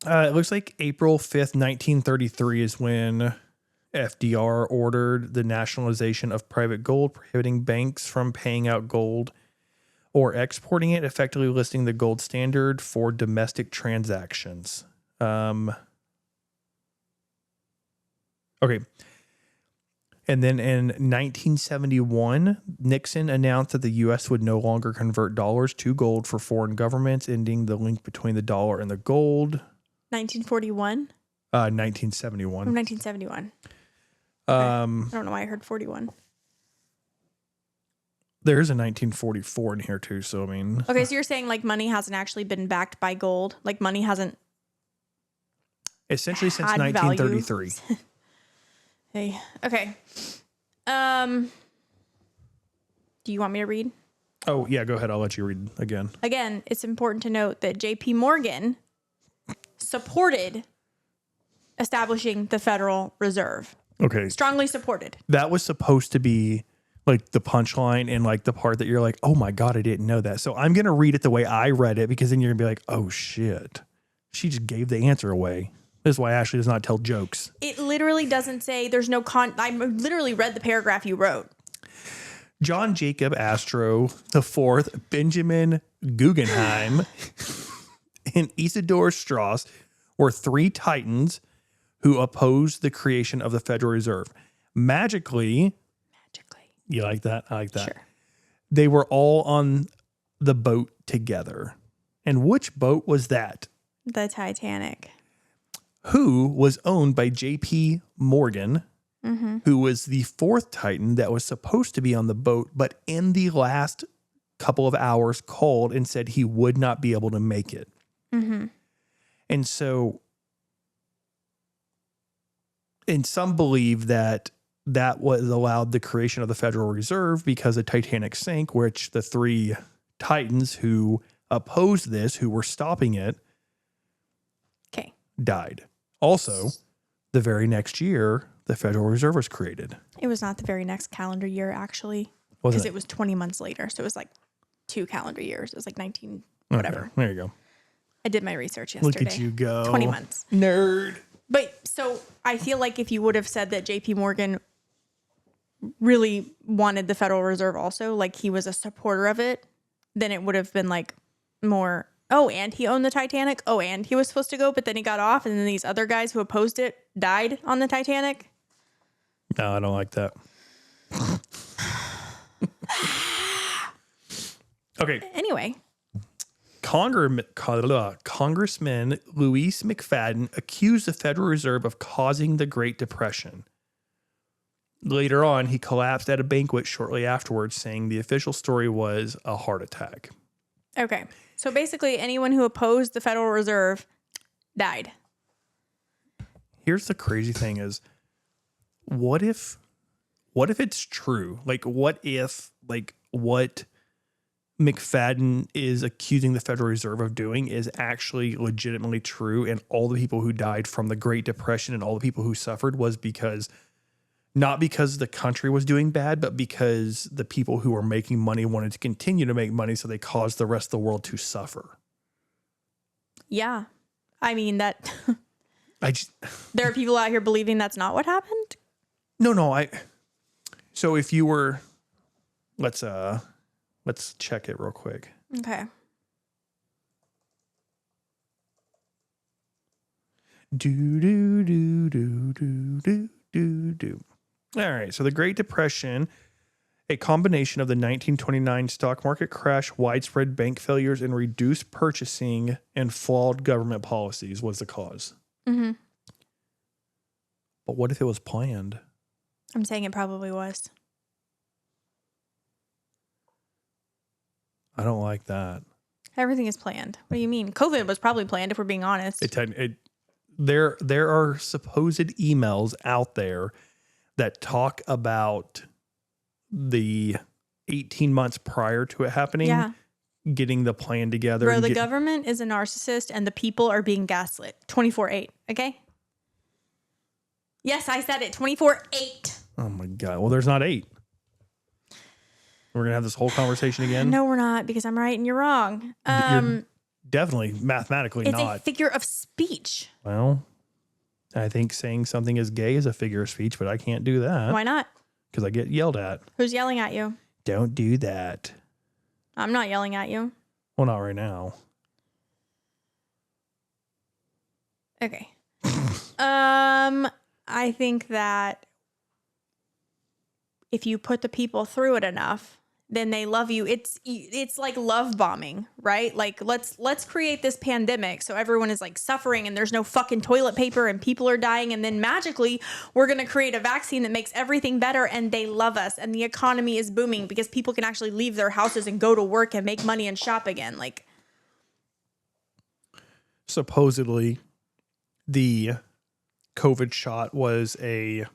S1: it looks like April 5th, 1933 is when FDR ordered the nationalization of private gold, prohibiting banks from paying out gold or exporting it, effectively listing the gold standard for domestic transactions. Okay. And then in 1971, Nixon announced that the U.S. would no longer convert dollars to gold for foreign governments, ending the link between the dollar and the gold.
S2: 1941?
S1: 1971.
S2: From 1971. I don't know why I heard 41.
S1: There's a 1944 in here too, so I mean...
S2: Okay, so you're saying like money hasn't actually been backed by gold? Like money hasn't...
S1: Essentially since
S2: had
S1: 1933.
S2: value? Hey, okay. Do you want me to read?
S1: Oh, yeah, go ahead. I'll let you read again.
S2: Again, it's important to note that J.P. Morgan supported establishing the Federal Reserve.
S1: Okay.
S2: Strongly supported.
S1: That was supposed to be like the punchline and like the part that you're like, oh my God, I didn't know that. So I'm going to read it the way I read it because then you're going to be like, oh shit. She just gave the answer away. This is why Ashley does not tell jokes.
S2: It literally doesn't say there's no I literally read the paragraph you wrote.
S1: John Jacob Astor IV, Benjamin Guggenheim, and Isidor Strass were three titans who opposed the creation of the Federal Reserve. Magically, you like that? I like that.
S2: Sure.
S1: They were all on the boat together. And which boat was that?
S2: The Titanic.
S1: Who was owned by J.P. Morgan, who was the fourth Titan that was supposed to be on the boat, but in the last couple of hours called and said he would not be able to make it. And so, and some believe that that was allowed the creation of the Federal Reserve because the Titanic sank, which the three Titans who opposed this, who were stopping it, died. Also, the very next year, the Federal Reserve was created.
S2: It was not the very next calendar year, actually.
S1: Wasn't
S2: Because it was 20 months later. So it was like 2 calendar years. It was like 19,
S1: Okay,
S2: whatever.
S1: there you go.
S2: I did my research yesterday.
S1: Look at you go.
S2: 20 months.
S1: Nerd.
S2: But so I feel like if you would have said that JP Morgan really wanted the Federal Reserve also, like he was a supporter of it, then it would have been like more, oh, and he owned the Titanic. Oh, and he was supposed to go, but then he got off. And then these other guys who opposed it died on the Titanic.
S1: No, I don't like that. Okay.
S2: Anyway.
S1: Congressman Louis McFadden accused the Federal Reserve of causing the Great Depression. Later on, he collapsed at a banquet shortly afterwards, saying the official story was a heart attack.
S2: Okay. So basically, anyone who opposed the Federal Reserve died.
S1: Here's the crazy thing is, what if it's true? Like, what if, like, what McFadden is accusing the Federal Reserve of doing is actually legitimately true, and all the people who died from the Great Depression and all the people who suffered was because, not because the country was doing bad, but because the people who were making money wanted to continue to make money, so they caused the rest of the world to suffer.
S2: Yeah. I mean, that there are
S1: there
S2: people out here believing that's not what happened.
S1: No. So if you were, let's check it real quick.
S2: Okay.
S1: Do. All right. So the Great Depression, a combination of the 1929 stock market crash, widespread bank failures, and reduced purchasing and flawed government policies was the cause.
S2: Mm-hmm.
S1: But what if it was planned?
S2: I'm saying it probably was.
S1: I don't like that.
S2: Everything is planned. What do you mean? COVID was probably planned, if we're being honest.
S1: there are supposed emails out there that talk about the 18 months prior to it happening,
S2: Yeah.
S1: getting the plan together.
S2: Bro, the government is a narcissist and the people are being gaslit 24/8. Okay? Yes, I said it. 24/8.
S1: Oh my God. Well, there's not 8. We're going to have this whole conversation again.
S2: No, we're not, because I'm right and you're wrong.
S1: You're definitely mathematically
S2: It's
S1: not.
S2: a figure of speech.
S1: Well, I think saying something is gay is a figure of speech, but I can't do that.
S2: Why not?
S1: Because I get yelled at.
S2: Who's yelling at you?
S1: Don't do that.
S2: I'm not yelling at you.
S1: Well, not right now.
S2: Okay. I think that if you put the people through it enough, then they love you. It's like love bombing, right? Like let's create this pandemic so everyone is like suffering and there's no fucking toilet paper and people are dying, and then magically we're going to create a vaccine that makes everything better and they love us and the economy is booming because people can actually leave their houses and go to work and make money and shop again. Like,
S1: supposedly the COVID shot was a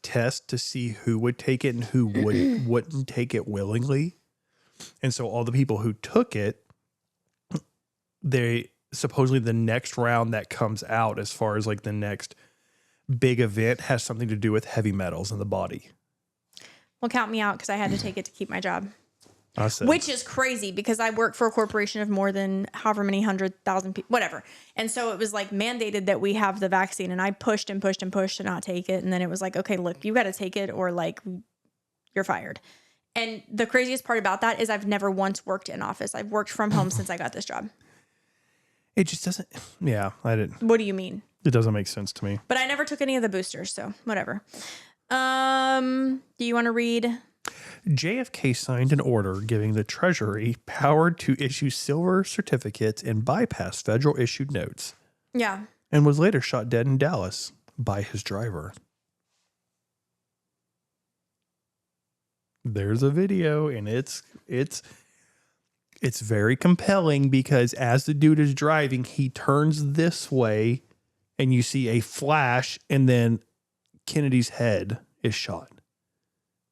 S1: test to see who would take it and who wouldn't take it willingly. And so all the people who took it, they supposedly the next round that comes out as far as like the next big event has something to do with heavy metals in the body.
S2: well, count me out because I had to take it to keep my job.
S1: I said,
S2: Which is crazy because I work for a corporation of more than however many 100,000 people, whatever. And so it was like mandated that we have the vaccine, and I pushed and pushed and pushed to not take it. And then it was like, okay, look, you got to take it or like you're fired. And the craziest part about that is I've never once worked in office. I've worked from home since I got this job.
S1: it just doesn't. Yeah, I didn't.
S2: What do you mean?
S1: It doesn't make sense to me.
S2: But I never took any of the boosters, so whatever. Do you want to read?
S1: JFK signed an order giving the Treasury power to issue silver certificates and bypass federal issued notes,
S2: Yeah.
S1: and was later shot dead in Dallas by his driver. There's a video, and it's very compelling because as the dude is driving, he turns this way and you see a flash, and then Kennedy's head is shot.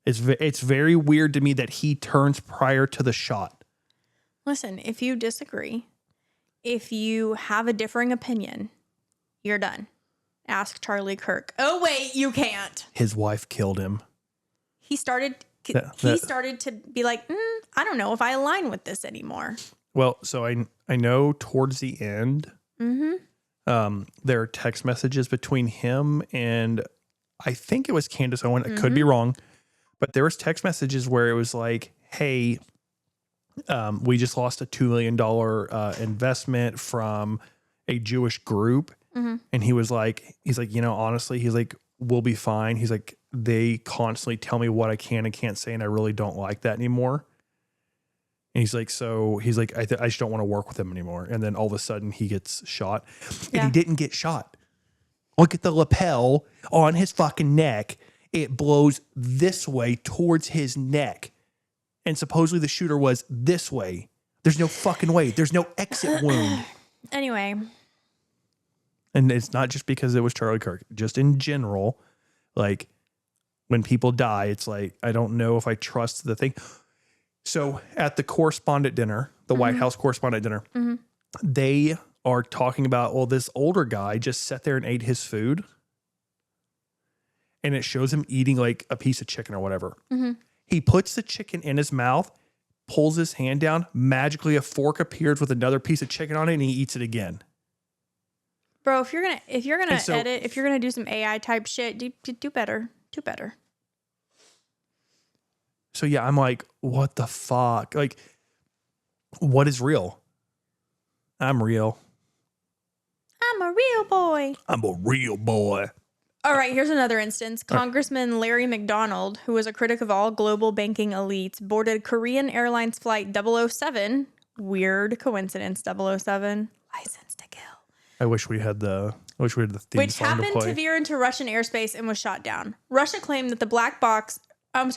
S1: It's very weird to me that he turns prior to the shot.
S2: Listen, if you disagree, if you have a differing opinion, you're done. Ask Charlie Kirk. Oh, wait, you can't.
S1: His wife killed him.
S2: He started to be like, I don't know if I align with this anymore.
S1: Well, so I know towards the end, there are text messages between him and I think it was Candace Owen. I could be wrong, but there was text messages where it was like, hey, we just lost a $2 million investment from a Jewish group. And he's like, honestly, he's like, we'll be fine. He's like, they constantly tell me what I can and can't say, and I really don't like that anymore. And he's like, I just don't want to work with him anymore. And then all of a sudden he gets shot. And he didn't get shot. Look at the lapel on his fucking neck. It blows this way towards his neck. And supposedly the shooter was this way. There's no fucking way. There's no exit wound.
S2: Anyway.
S1: And it's not just because it was Charlie Kirk. Just in general, like when people die, it's like, I don't know if I trust the thing. So at the correspondent dinner, the White House correspondent dinner, they are talking about, well, this older guy just sat there and ate his food. And it shows him eating like a piece of chicken or whatever. He puts the chicken in his mouth, pulls his hand down, magically a fork appears with another piece of chicken on it, and he eats it again.
S2: Bro, if you're gonna edit, if you're gonna do some AI type shit, do better. Do better.
S1: So yeah, I'm like, what the fuck? Like, what is real? I'm real.
S2: I'm a real boy.
S1: I'm a real boy.
S2: All right, here's another instance. Congressman Larry McDonald, who was a critic of all global banking elites, boarded Korean Airlines Flight 007. Weird coincidence, 007. License to kill.
S1: I wish we had the theme
S2: Which
S1: song
S2: happened
S1: to play.
S2: to veer into Russian airspace and was shot down. Russia claimed the black box and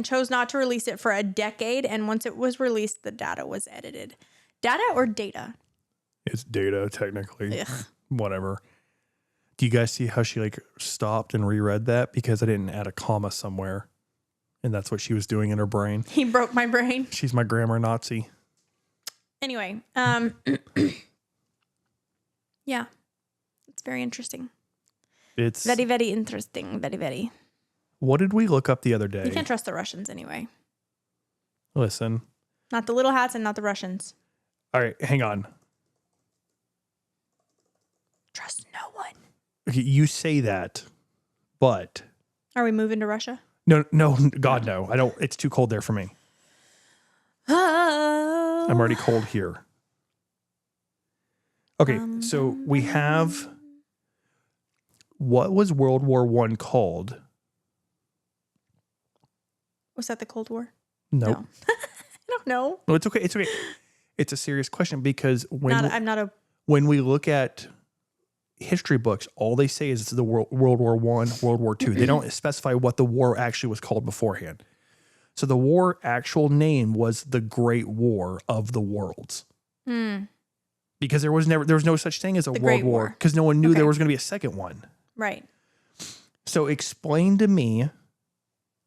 S2: chose not to release it for a decade. And once it was released, the data was edited. Data or data?
S1: It's data, technically.
S2: Ugh.
S1: Whatever. Do you guys see how she like stopped and reread that? Because I didn't add a comma somewhere. And that's what she was doing in her brain.
S2: He broke my brain.
S1: She's my grammar Nazi.
S2: Anyway, yeah, it's very interesting.
S1: It's
S2: Very, very interesting. Very, very.
S1: What did we look up the other day?
S2: You can't trust the Russians anyway.
S1: Listen.
S2: Not the little hats and not the Russians.
S1: All right, hang on.
S2: Trust no one.
S1: Okay, you say that, but
S2: Are we moving to Russia?
S1: no, God, no. I don't. It's too cold there for me. I'm already cold here. Okay, so we have. What was World War I called?
S2: Was that the Cold War?
S1: Nope.
S2: No. I don't know.
S1: No, it's okay. It's okay. It's a serious question because when we look at history books, all they say is it's the World War I, World War II. They don't specify what the war actually was called beforehand. So the war actual name was the Great War of the Worlds. Because there was no such thing as a
S2: The
S1: World
S2: Great
S1: War
S2: War.
S1: because no one knew
S2: Okay.
S1: there was going to be a second one.
S2: Right.
S1: So explain to me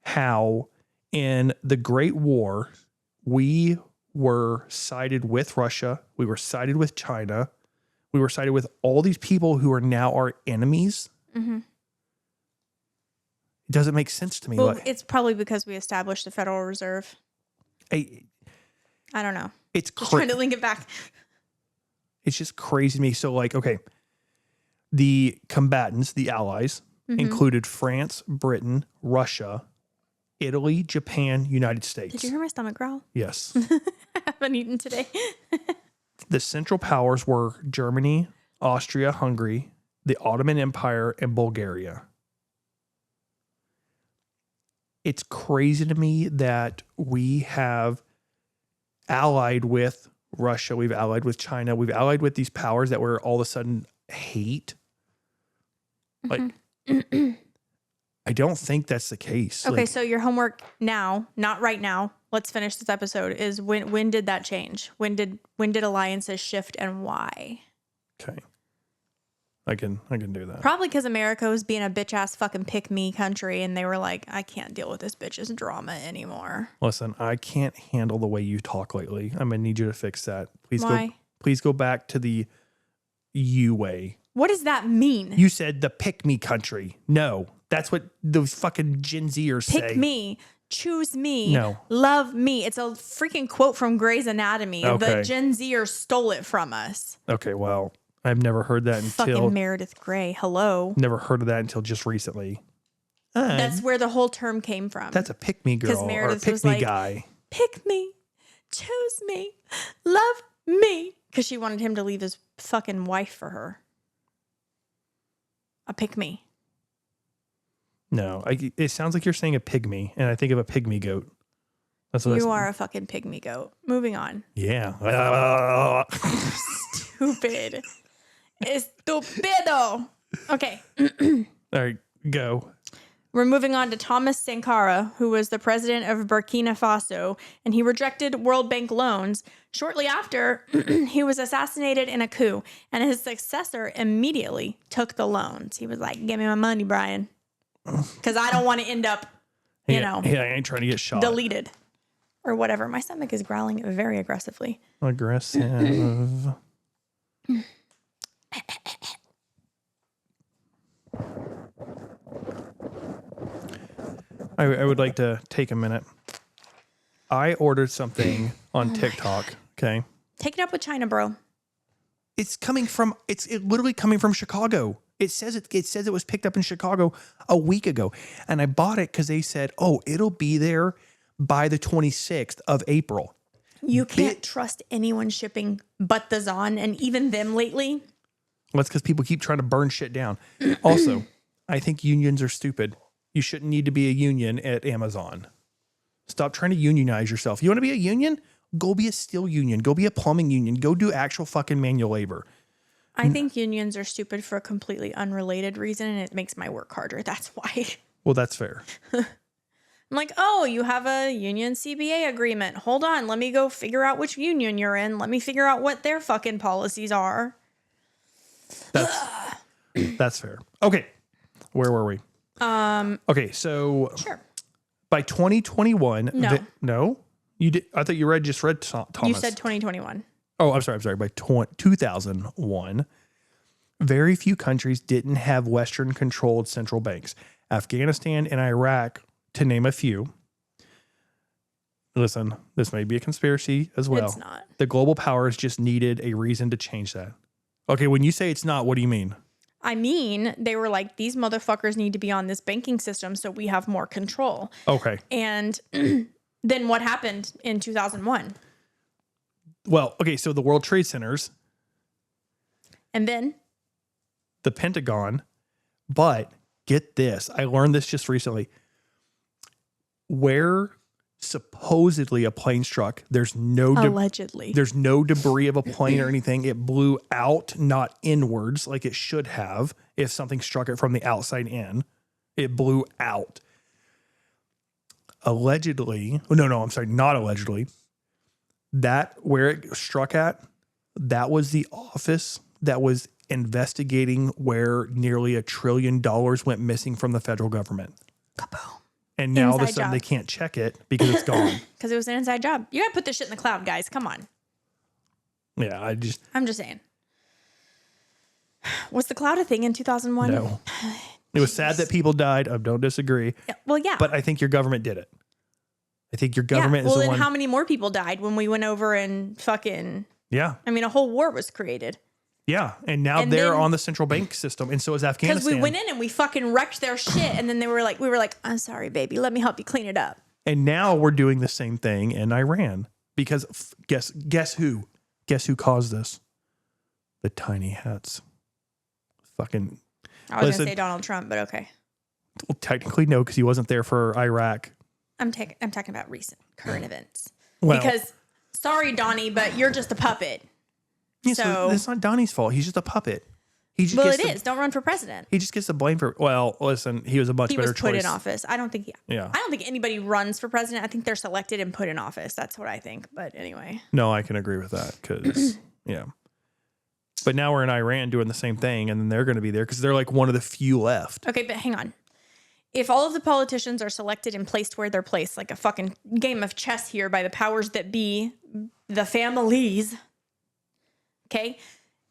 S1: how in the Great War we were sided with Russia, we were sided with China, we were sided with all these people who are now our enemies.
S2: Mm-hmm.
S1: It doesn't make sense to me.
S2: Well, it's probably because we established the Federal Reserve.
S1: I
S2: don't know.
S1: It's
S2: Just trying to link it back.
S1: It's just crazy to me. So like, okay, the combatants, the allies, included France, Britain, Russia, Italy, Japan, United States.
S2: Did you hear my stomach growl?
S1: Yes.
S2: I haven't eaten today.
S1: The Central Powers were Germany, Austria, Hungary, the Ottoman Empire, and Bulgaria. It's crazy to me that we have allied with Russia, we've allied with China, we've allied with these powers that we're all of a sudden hate. Like, I don't think that's the case.
S2: Okay,
S1: Like,
S2: so your homework now, not right now. Let's finish this episode. Is when did that change? When did alliances shift and why?
S1: okay. I can do that.
S2: Probably because America was being a bitch ass fucking pick me country, and they were like, I can't deal with this bitch's drama anymore.
S1: Listen, I can't handle the way you talk lately. I'm gonna need you to fix that.
S2: Why?
S1: Please go back to the you way.
S2: What does that mean?
S1: You said the pick me country. No, that's what those fucking Gen Zers say.
S2: Pick me, choose me,
S1: No.
S2: love me. It's a freaking quote from Grey's Anatomy.
S1: Okay.
S2: The Gen Zers stole it from us.
S1: Okay, well, I've never heard that until
S2: Fucking Meredith Grey. Hello.
S1: never heard of that until just recently.
S2: That's where the whole term came from.
S1: That's a pick me girl or a
S2: Meredith
S1: pick
S2: was
S1: me
S2: like,
S1: guy.
S2: Pick me, choose me, love me. Because she wanted him to leave his fucking wife for her. A pick me.
S1: No, it sounds like you're saying a pygmy, and I think of a pygmy goat. That's what
S2: You are a fucking pygmy goat. Moving on.
S1: Yeah.
S2: Stupid. Estupido. Okay.
S1: All right, go.
S2: We're moving on to Thomas Sankara, who was the president of Burkina Faso, and he rejected World Bank loans. Shortly after, he was assassinated in a coup, and his successor immediately took the loans. He was like, give me my money, Brian, because I don't want to end up,
S1: I ain't trying to get shot.
S2: deleted or whatever. My stomach is growling very aggressively.
S1: Aggressive. I would like to take a minute. I ordered something on TikTok. Okay.
S2: Take it up with China, bro.
S1: It's literally coming from Chicago. It says it was picked up in Chicago a week ago. And I bought it because they said, oh, it'll be there by the 26th of April.
S2: You can't trust anyone shipping but the Zon, and even them lately.
S1: Well, that's because people keep trying to burn shit down. Also, I think unions are stupid. You shouldn't need to be a union at Amazon. Stop trying to unionize yourself. You want to be a union? Go be a steel union. Go be a plumbing union. Go do actual fucking manual labor.
S2: I think unions are stupid for a completely unrelated reason, and it makes my work harder. That's why.
S1: Well, that's fair.
S2: I'm I'm like, oh, you have a union CBA agreement. Hold on. Let me go figure out which union you're in. Let me figure out what their fucking policies are.
S1: That's fair. Okay. Where were we? Okay, so
S2: Sure.
S1: by 2021,
S2: No.
S1: no, you did. I thought you just read Thomas.
S2: You said 2021.
S1: Oh, I'm sorry. By 2001, very few countries didn't have Western-controlled central banks. Afghanistan and Iraq, to name a few. Listen, this may be a conspiracy as well.
S2: It's not.
S1: The global powers just needed a reason to change that. Okay, when you say it's not, what do you mean?
S2: I mean, they were like, these motherfuckers need to be on this banking system so we have more control.
S1: Okay.
S2: And then what happened in 2001?
S1: Well, okay, so the World Trade Centers,
S2: And then
S1: the Pentagon, but get this, I learned this just recently. Where supposedly a plane struck, there's no
S2: allegedly.
S1: there's no debris of a plane or anything. It blew out, not inwards like it should have if something struck it from the outside in. It blew out. Allegedly, I'm sorry, not allegedly. That where it struck at, that was the office that was investigating where nearly $1 trillion went missing from the federal government.
S2: Kaboom.
S1: And now all of a
S2: Inside
S1: sudden
S2: job.
S1: they can't check it because it's gone.
S2: Because it was an inside job. You got to put this shit in the cloud, guys. Come on.
S1: Yeah,
S2: I'm just saying. Was the cloud a thing in 2001?
S1: no. It was sad that people died. I don't disagree.
S2: Yeah, well, yeah.
S1: But I think your government did it. I think your
S2: yeah.
S1: government
S2: Well,
S1: is the
S2: then
S1: one.
S2: how many more people died when we went over and fucking...
S1: Yeah.
S2: I mean, a whole war was created.
S1: Yeah. And now
S2: And
S1: they're
S2: then-
S1: on the central bank system. And so is
S2: Because
S1: Afghanistan.
S2: we went in and we fucking wrecked their shit. And then we were like, I'm sorry, baby. Let me help you clean it up.
S1: And now we're doing the same thing in Iran. Because guess who? Guess who caused this? The tiny hats. Fucking.
S2: I was going
S1: Listen.
S2: to say Donald Trump, but okay.
S1: Well, technically, no, because he wasn't there for Iraq.
S2: I'm talking about recent current events.
S1: Well-
S2: Because, sorry, Donnie, but you're just a puppet.
S1: Yeah,
S2: So-
S1: so it's not Donnie's fault. He's just a puppet. He just
S2: Well,
S1: gets
S2: it
S1: the-
S2: is. Don't run for president.
S1: He just gets the blame for. Well, listen, he was a much
S2: He
S1: better
S2: was put
S1: choice.
S2: in office. I don't think anybody runs for president. I think they're selected and put in office. That's what I think. But anyway.
S1: No, I can agree with that because yeah. But now we're in Iran doing the same thing, and then they're going to be there because they're like one of the few left.
S2: Okay, but hang on. If all of the politicians are selected and placed where they're placed, like a fucking game of chess here by the powers that be, the families, okay?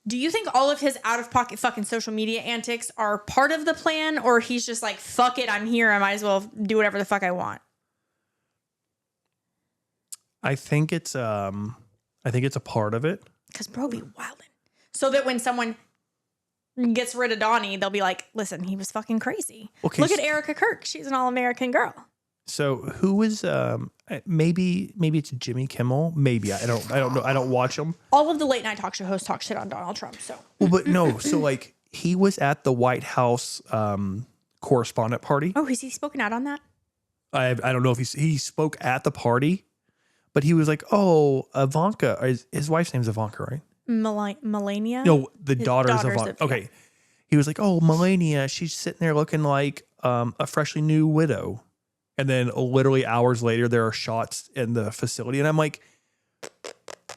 S2: Do you think all of his out-of-pocket fucking social media antics are part of the plan, or he's just like, fuck it, I'm here, I might as well do whatever the fuck I want?
S1: I think it's a part of it.
S2: Because bro be wildin'. So that when someone gets rid of Donnie, they'll be like, listen, he was fucking crazy.
S1: Okay,
S2: Look at Erica Kirk. She's an all-American girl.
S1: So who is maybe it's Jimmy Kimmel? Maybe I don't know. I don't watch him.
S2: All of the late night talk show hosts talk shit on Donald Trump. So
S1: Well, but no. So like he was at the White House correspondent party.
S2: has he spoken out on that?
S1: I don't know if he spoke at the party, but he was like, "Oh, Ivanka." His wife's name's Ivanka, right?
S2: Melania?
S1: No, the
S2: His
S1: daughter's
S2: daughters
S1: Ivanka.
S2: of-
S1: Okay, he was like, "Oh, Melania, she's sitting there looking like a freshly new widow," and then literally hours later, there are shots in the facility, and I'm like,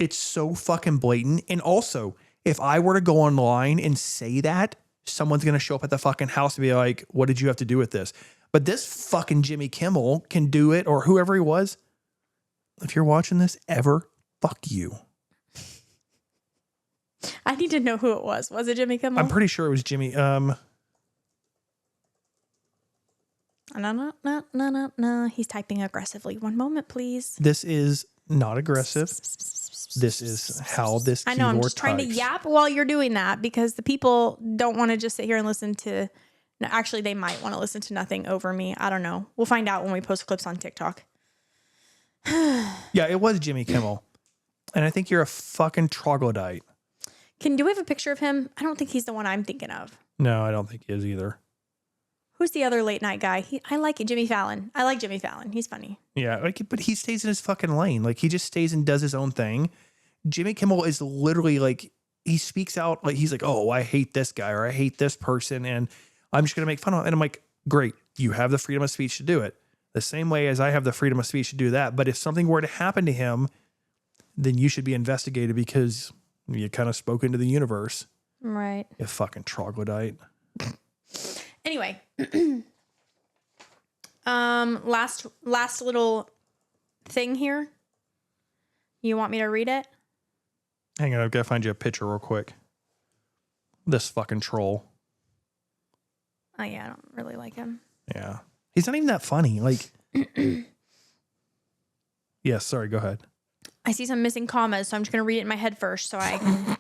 S1: it's so fucking blatant. And also, if I were to go online and say that, someone's gonna show up at the fucking house and be like, "What did you have to do with this?" But this fucking Jimmy Kimmel can do it, or whoever he was. If you're watching this ever, fuck you.
S2: I need to know who it was. Was it Jimmy Kimmel?
S1: I'm pretty sure it was Jimmy.
S2: No. He's typing aggressively. One moment, please.
S1: This is not aggressive. This is how this
S2: I
S1: keyboard
S2: know. I'm just trying to
S1: types.
S2: yap while you're doing that because the people don't want to just sit here and listen to. No, actually, they might want to listen to nothing over me. I don't know. We'll find out when we post clips on TikTok.
S1: Yeah, it was Jimmy Kimmel. And I think you're a fucking troglodyte.
S2: Do we have a picture of him? I don't think he's the one I'm thinking of.
S1: No, I don't think he is either.
S2: Who's the other late night guy? I like it. Jimmy Fallon. I like Jimmy Fallon. He's funny.
S1: Yeah, but he stays in his fucking lane. Like, he just stays and does his own thing. Jimmy Kimmel is literally like, he speaks out like, he's like, "Oh, I hate this guy," or "I hate this person, and I'm just going to make fun of him." And I'm like, great, you have the freedom of speech to do it. The same way as I have the freedom of speech to do that. But if something were to happen to him, then you should be investigated because you kind of spoke into the universe.
S2: Right.
S1: You fucking troglodyte.
S2: Anyway. Last little thing here. You want me to read it?
S1: Hang on, I've got to find you a picture real quick. This fucking troll.
S2: Oh yeah, I don't really like him.
S1: Yeah. He's not even that funny. Like, yes, sorry, go ahead.
S2: I see some missing commas, so I'm just gonna read it in my head first. So I.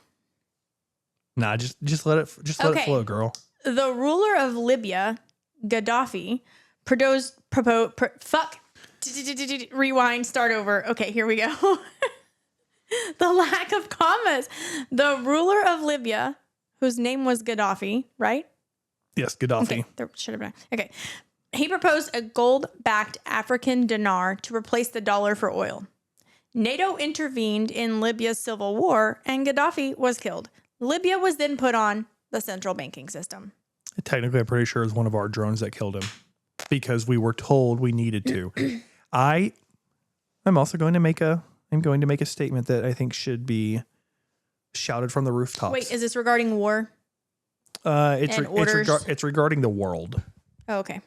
S1: Nah, just let it
S2: Okay.
S1: flow, girl.
S2: The ruler of Libya, Gaddafi, rewind, start over. Okay, here we go. The lack of commas. The ruler of Libya, whose name was Gaddafi, right?
S1: Yes, Gaddafi.
S2: Okay, there should have been. Okay. He proposed a gold-backed African dinar to replace the dollar for oil. NATO intervened in Libya's civil war, and Gaddafi was killed. Libya was then put on the central banking system.
S1: Technically, I'm pretty sure it was one of our drones that killed him because we were told we needed to. I'm also going to make a statement that I think should be shouted from the rooftops.
S2: Wait, is this regarding war?
S1: It's regarding the world.
S2: Oh, okay.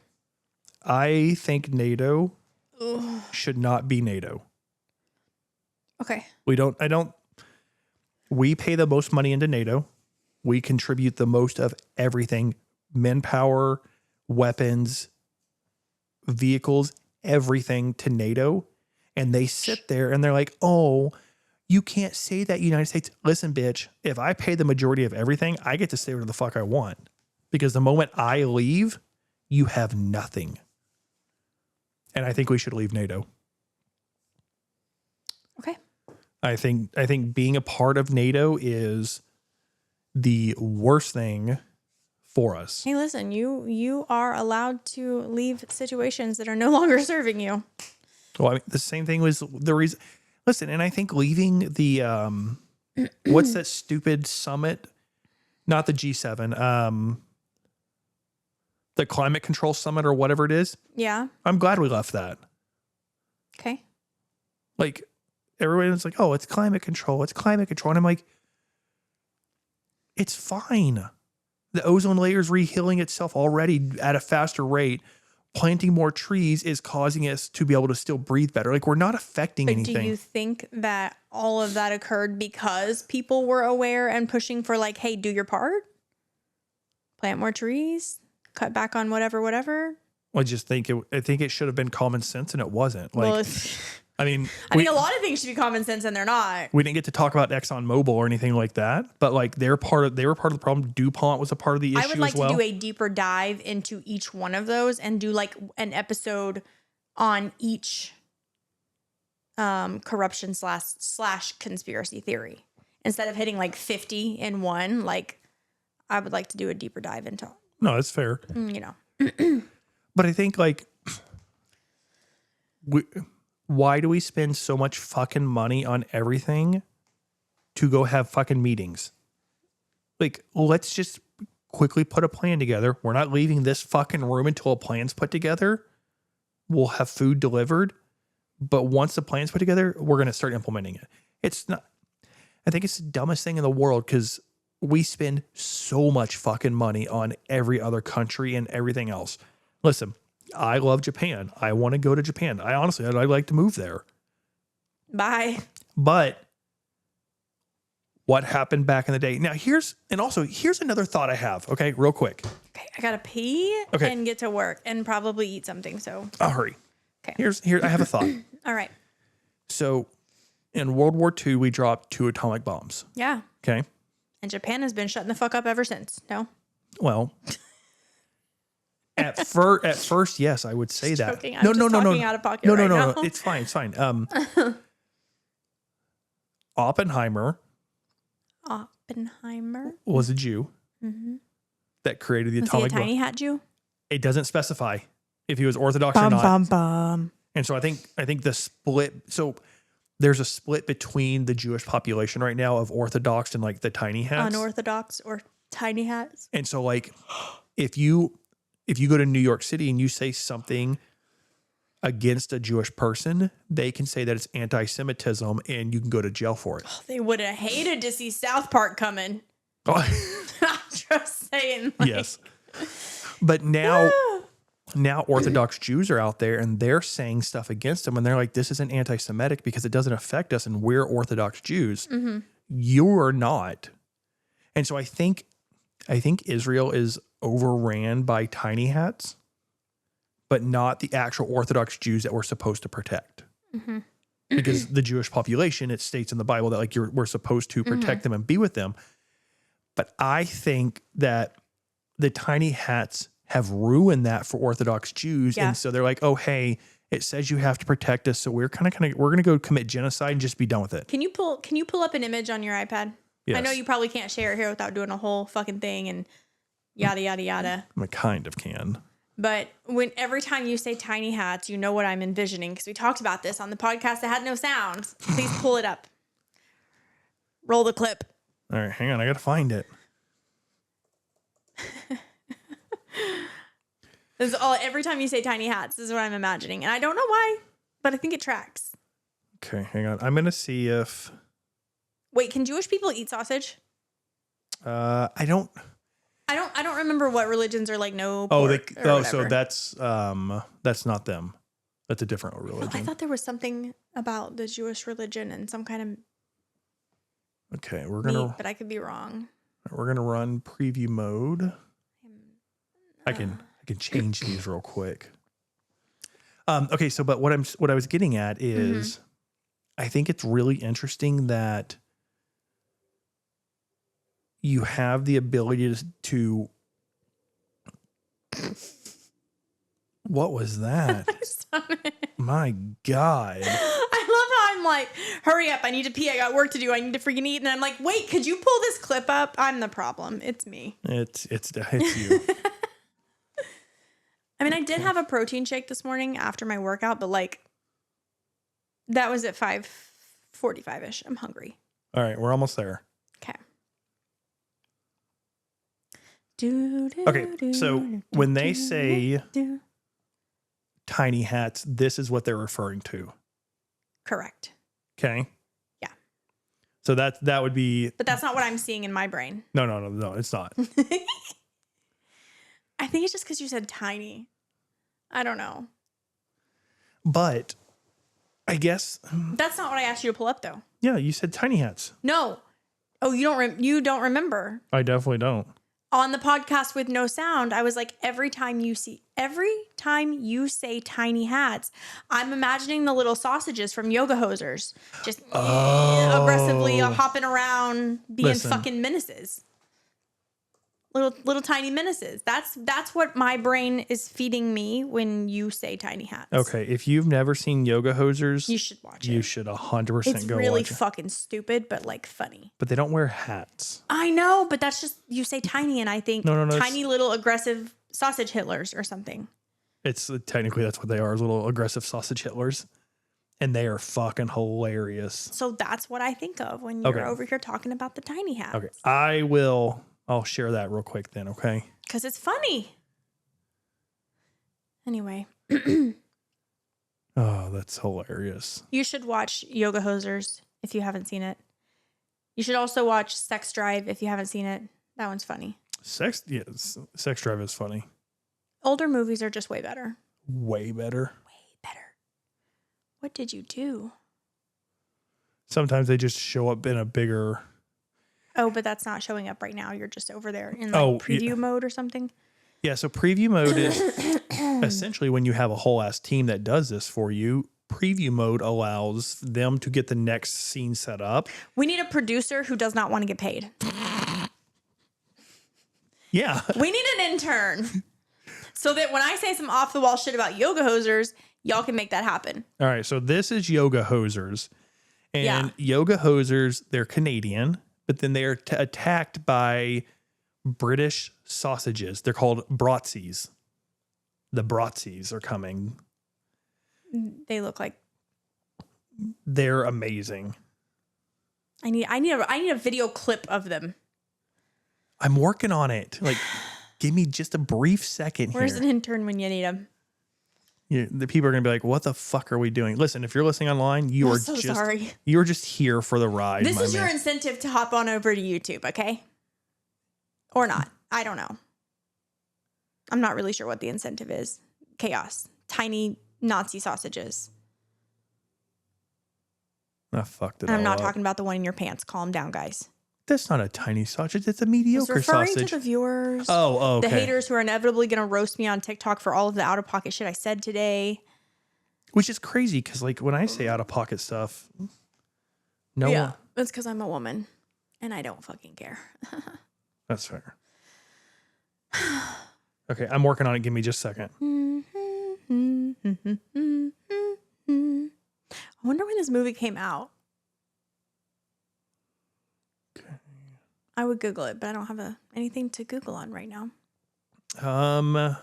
S1: I think NATO should not be NATO.
S2: Okay.
S1: We pay the most money into NATO. We contribute the most of everything, manpower, weapons, vehicles, everything to NATO. And they sit there and they're like, oh, you can't say that, United States. Listen, bitch, if I pay the majority of everything, I get to say whatever the fuck I want. Because the moment I leave, you have nothing. And I think we should leave NATO.
S2: Okay.
S1: I think being a part of NATO is the worst thing for us.
S2: Hey, listen, you are allowed to leave situations that are no longer serving you.
S1: Well, I mean, the same thing was the reason. Listen, and I think leaving the what's that stupid summit? Not the G7, the climate control summit or whatever it is.
S2: Yeah.
S1: I'm glad we left that.
S2: Okay.
S1: Like everyone's like, oh, it's climate control. It's climate control. And I'm like, it's fine. The ozone layer is rehealing itself already at a faster rate. Planting more trees is causing us to be able to still breathe better. Like we're not affecting
S2: But
S1: anything.
S2: do you think that all of that occurred because people were aware and pushing for like, hey, do your part? Plant more trees, cut back on whatever.
S1: I just think it should have been common sense and it wasn't. Like,
S2: Well,
S1: I mean,
S2: I mean, a lot of things should be common sense and they're not.
S1: we didn't get to talk about ExxonMobil or anything like that, but like they were part of the problem. DuPont was a part of the issue
S2: I would like
S1: as well.
S2: to do a deeper dive into each one of those and do like an episode on each corruption slash conspiracy theory. Instead of hitting like 50 in one, like I would like to do a deeper dive into,
S1: No, that's fair.
S2: you know.
S1: But I think like, why do we spend so much fucking money on everything to go have fucking meetings? Like, let's just quickly put a plan together. We're not leaving this fucking room until a plan's put together. We'll have food delivered. But once the plan's put together, we're going to start implementing it. It's not, I think it's the dumbest thing in the world because we spend so much fucking money on every other country and everything else. Listen, I love Japan. I want to go to Japan. I'd like to move there.
S2: Bye.
S1: But what happened back in the day? Now here's another thought I have. Okay, real quick.
S2: Okay, I gotta pee and get to work and probably eat something. So
S1: I'll hurry.
S2: okay.
S1: Here I have a thought.
S2: All right.
S1: So in World War II, we dropped 2 atomic bombs.
S2: Yeah.
S1: Okay.
S2: And Japan has been shutting the fuck up ever since. No.
S1: Well, at first, yes, I would say that.
S2: Joking. I'm just talking out of pocket right now.
S1: No. It's fine. It's fine. Oppenheimer was a Jew that created the
S2: Was he a
S1: atomic bomb.
S2: tiny hat Jew?
S1: It doesn't specify if he was Orthodox or not. And so I think the split. So there's a split between the Jewish population right now of Orthodox and like the tiny hats.
S2: Unorthodox or tiny hats.
S1: And so like if you go to New York City and you say something against a Jewish person, they can say that it's anti-Semitism and you can go to jail for it.
S2: They would have hated to see South Park coming.
S1: Oh,
S2: I'm just saying. Like,
S1: yes. But now Orthodox Jews are out there and they're saying stuff against them and they're like, this isn't anti-Semitic because it doesn't affect us and we're Orthodox Jews. You're not. And so I think Israel is overran by tiny hats, but not the actual Orthodox Jews that we're supposed to protect. Because the Jewish population, it states in the Bible that like we're supposed to protect them and be with them. But I think that the tiny hats have ruined that for Orthodox Jews.
S2: Yeah.
S1: And so they're like, oh, hey, it says you have to protect us. So we're we're going to go commit genocide and just be done with it.
S2: Can you pull up an image on your iPad?
S1: Yes.
S2: I know you probably can't share it here without doing a whole fucking thing and yada, yada, yada.
S1: I kind of can.
S2: But every time you say tiny hats, you know what I'm envisioning because we talked about this on the podcast that had no sound. Please pull it up. Roll the clip.
S1: All right, hang on. I got to find it.
S2: This is all. Every time you say tiny hats, this is what I'm imagining. And I don't know why, but I think it tracks.
S1: Okay, hang on. I'm going to see if...
S2: Wait, can Jewish people eat sausage?
S1: I don't
S2: remember what religions are like no
S1: Oh,
S2: pork or
S1: so
S2: whatever.
S1: that's not them. That's a different
S2: I
S1: religion.
S2: thought there was something about the Jewish religion and some kind of
S1: Okay, we're
S2: meat,
S1: gonna
S2: but I could be wrong.
S1: run preview mode. I can change these real quick. Okay, so but what I was getting at is, I think it's really interesting that you have the ability to what was that? My God.
S2: I love how I'm like, hurry up, I need to pee, I got work to do, I need to freaking eat. And I'm like, wait, could you pull this clip up? I'm the problem. It's me.
S1: It's you.
S2: I mean, I did have a protein shake this morning after my workout, but like that was at 5:45ish. I'm hungry.
S1: All right, we're almost there.
S2: Okay.
S1: Okay, so when they say tiny hats, this is what they're referring to.
S2: Correct.
S1: Okay.
S2: Yeah.
S1: So that would be.
S2: But that's not what I'm seeing in my brain.
S1: No, it's not.
S2: I think it's just because you said tiny. I don't know.
S1: But I guess.
S2: That's not what I asked you to pull up, though.
S1: Yeah, you said tiny hats.
S2: No. Oh, you don't remember.
S1: I definitely don't.
S2: On the podcast with no sound, I was like, every time you say tiny hats, I'm imagining the little sausages from Yoga Hosers just aggressively hopping around, being fucking menaces. Little tiny menaces. That's what my brain is feeding me when you say tiny hats.
S1: Okay, if you've never seen Yoga Hosers,
S2: You should watch it.
S1: You should 100%
S2: It's
S1: go
S2: really
S1: watch it.
S2: fucking stupid, but like funny.
S1: But they don't wear hats.
S2: I know, but that's just, you say tiny and I think
S1: No,
S2: tiny little aggressive sausage Hitlers or something.
S1: It's technically that's what they are, little aggressive sausage Hitlers. And they are fucking hilarious.
S2: So that's what I think of when you're over here talking about the tiny hats.
S1: Okay, I'll share that real quick then, okay?
S2: Because it's funny. Anyway.
S1: Oh, that's hilarious.
S2: You should watch Yoga Hosers if you haven't seen it. You should also watch Sex Drive if you haven't seen it. That one's funny.
S1: Sex Drive is funny.
S2: Older movies are just way better.
S1: Way better.
S2: Way better. What did you do?
S1: Sometimes they just show up in a bigger...
S2: Oh, but that's not showing up right now. You're just over there in like preview mode or something.
S1: Yeah, so preview mode is essentially when you have a whole ass team that does this for you. Preview mode allows them to get the next scene set up.
S2: We need a producer who does not want to get paid.
S1: Yeah.
S2: We need an intern so that when I say some off the wall shit about Yoga Hosers, y'all can make that happen.
S1: All right, so this is Yoga Hosers. And Yoga Hosers, they're Canadian, but then they're attacked by British sausages. They're called bratwursts. The bratwursts are coming.
S2: They look like
S1: they're amazing.
S2: I need a video clip of them.
S1: I'm working on it. Like, give me just a brief second
S2: Where's
S1: here.
S2: an intern when you need him?
S1: The people are gonna be like, "What the fuck are we doing?" Listen, if you're listening online, you
S2: I'm
S1: are
S2: so
S1: just
S2: sorry.
S1: you're just here for the ride.
S2: This
S1: my
S2: is your
S1: man.
S2: incentive to hop on over to YouTube, okay? Or not. I don't know. I'm not really sure what the incentive is. Chaos. Tiny Nazi sausages.
S1: I fucked it.
S2: And I'm
S1: all
S2: not
S1: up.
S2: talking about the one in your pants. Calm down, guys.
S1: That's not a tiny sausage. It's a
S2: I was
S1: mediocre
S2: referring
S1: sausage.
S2: to the viewers.
S1: Oh, okay.
S2: The haters who are inevitably going to roast me on TikTok for all of the out of pocket shit I said today.
S1: Which is crazy because, like, when I say out of pocket stuff, no
S2: yeah,
S1: one.
S2: it's because I'm a woman and I don't fucking care.
S1: That's fair. Okay, I'm working on it. Give me just a second.
S2: I wonder when this movie came out. I would Google it, but I don't have anything to Google on right now. No,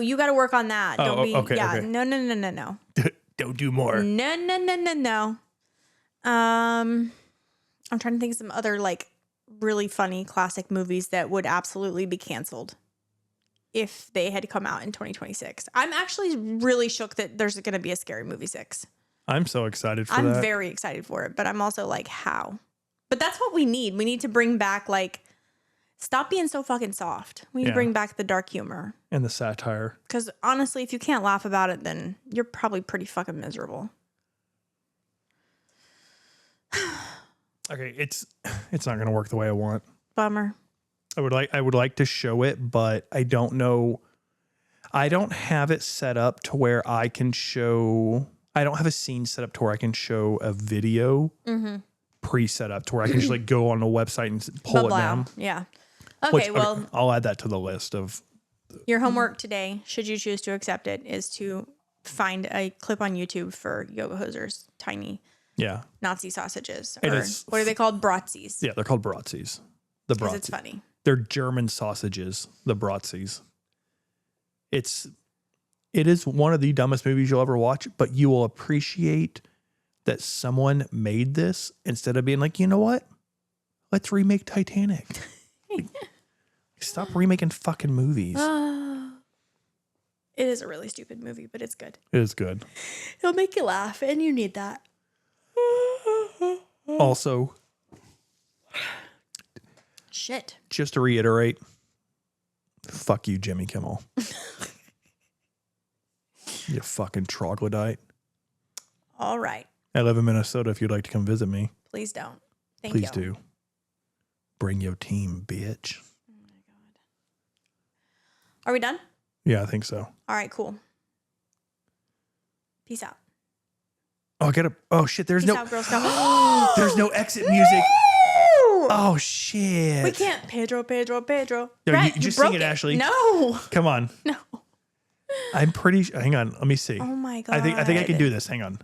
S2: you got to work on that.
S1: Oh,
S2: Don't be.
S1: okay,
S2: Yeah,
S1: okay.
S2: no.
S1: Don't do more.
S2: No. I'm trying to think of some other like really funny classic movies that would absolutely be canceled if they had come out in 2026. I'm actually really shook that there's going to be a Scary Movie 6.
S1: I'm so excited for
S2: I'm
S1: that.
S2: very excited for it, but I'm also like, how? But that's what we need. We need to bring back like, stop being so fucking soft. We need to bring back the dark humor.
S1: And the satire.
S2: Because honestly, if you can't laugh about it, then you're probably pretty fucking miserable.
S1: Okay, it's not gonna work the way I want.
S2: Bummer.
S1: I would like to show it, but I don't know. I don't have it set up to where I can show. I don't have a scene set up to where I can show a video pre-set up to where I can just like go on the website and pull it down.
S2: Yeah. Okay, well,
S1: I'll add that to the list of.
S2: your homework today, should you choose to accept it, is to find a clip on YouTube for Yoga Hosers tiny Nazi sausages.
S1: And
S2: Or
S1: it's-
S2: what are they called? Bratwursts.
S1: Yeah, they're called bratwursts. The
S2: Because
S1: bratwursts.
S2: it's funny.
S1: They're German sausages. The bratwursts. It is one of the dumbest movies you'll ever watch, but you will appreciate that someone made this instead of being like, you know what? Let's remake Titanic. Stop remaking fucking movies.
S2: It is a really stupid movie, but it's good.
S1: It is good.
S2: It'll make you laugh, and you need that.
S1: Also,
S2: Shit.
S1: just to reiterate, fuck you, Jimmy Kimmel. You fucking troglodyte.
S2: All right.
S1: I live in Minnesota if you'd like to come visit me.
S2: Please don't. Thank
S1: Please
S2: you.
S1: do. Bring your team, bitch.
S2: Are we done?
S1: Yeah, I think so.
S2: All right, cool. Peace out.
S1: Oh, I gotta. Oh shit! There's
S2: Peace
S1: no.
S2: out, Girl Scout.
S1: There's no exit music. Oh shit!
S2: We can't. Pedro.
S1: No,
S2: Brett,
S1: you just
S2: broke
S1: sing it, Ashley.
S2: No.
S1: Come on.
S2: No.
S1: I'm pretty. Hang on. Let me see.
S2: Oh my God.
S1: I think I can do this. Hang on.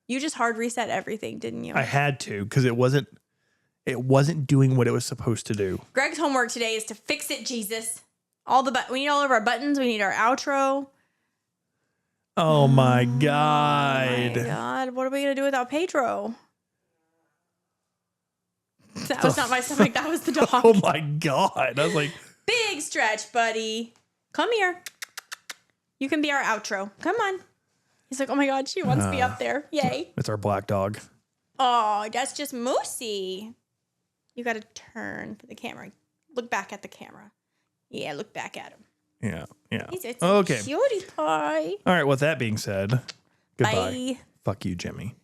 S2: You just hard reset everything, didn't you?
S1: I had to because it wasn't doing what it was supposed to do.
S2: Greg's homework today is to fix it, Jesus. We need all of our buttons. We need our outro.
S1: Oh my
S2: Oh
S1: god.
S2: my God. What are we going to do without Pedro? That was not my stomach. That was the dog.
S1: Oh my god. I was like,
S2: Big stretch, buddy. Come here. You can be our outro. Come on. He's like, oh my God, she wants to be up there. Yay.
S1: it's our black dog.
S2: Oh, that's just Moosey. You got to turn for the camera. Look back at the camera. Yeah, look back at him.
S1: Yeah.
S2: He's a
S1: Okay.
S2: cutie pie.
S1: All right. With that being said, goodbye.
S2: Bye.
S1: Fuck you, Jimmy.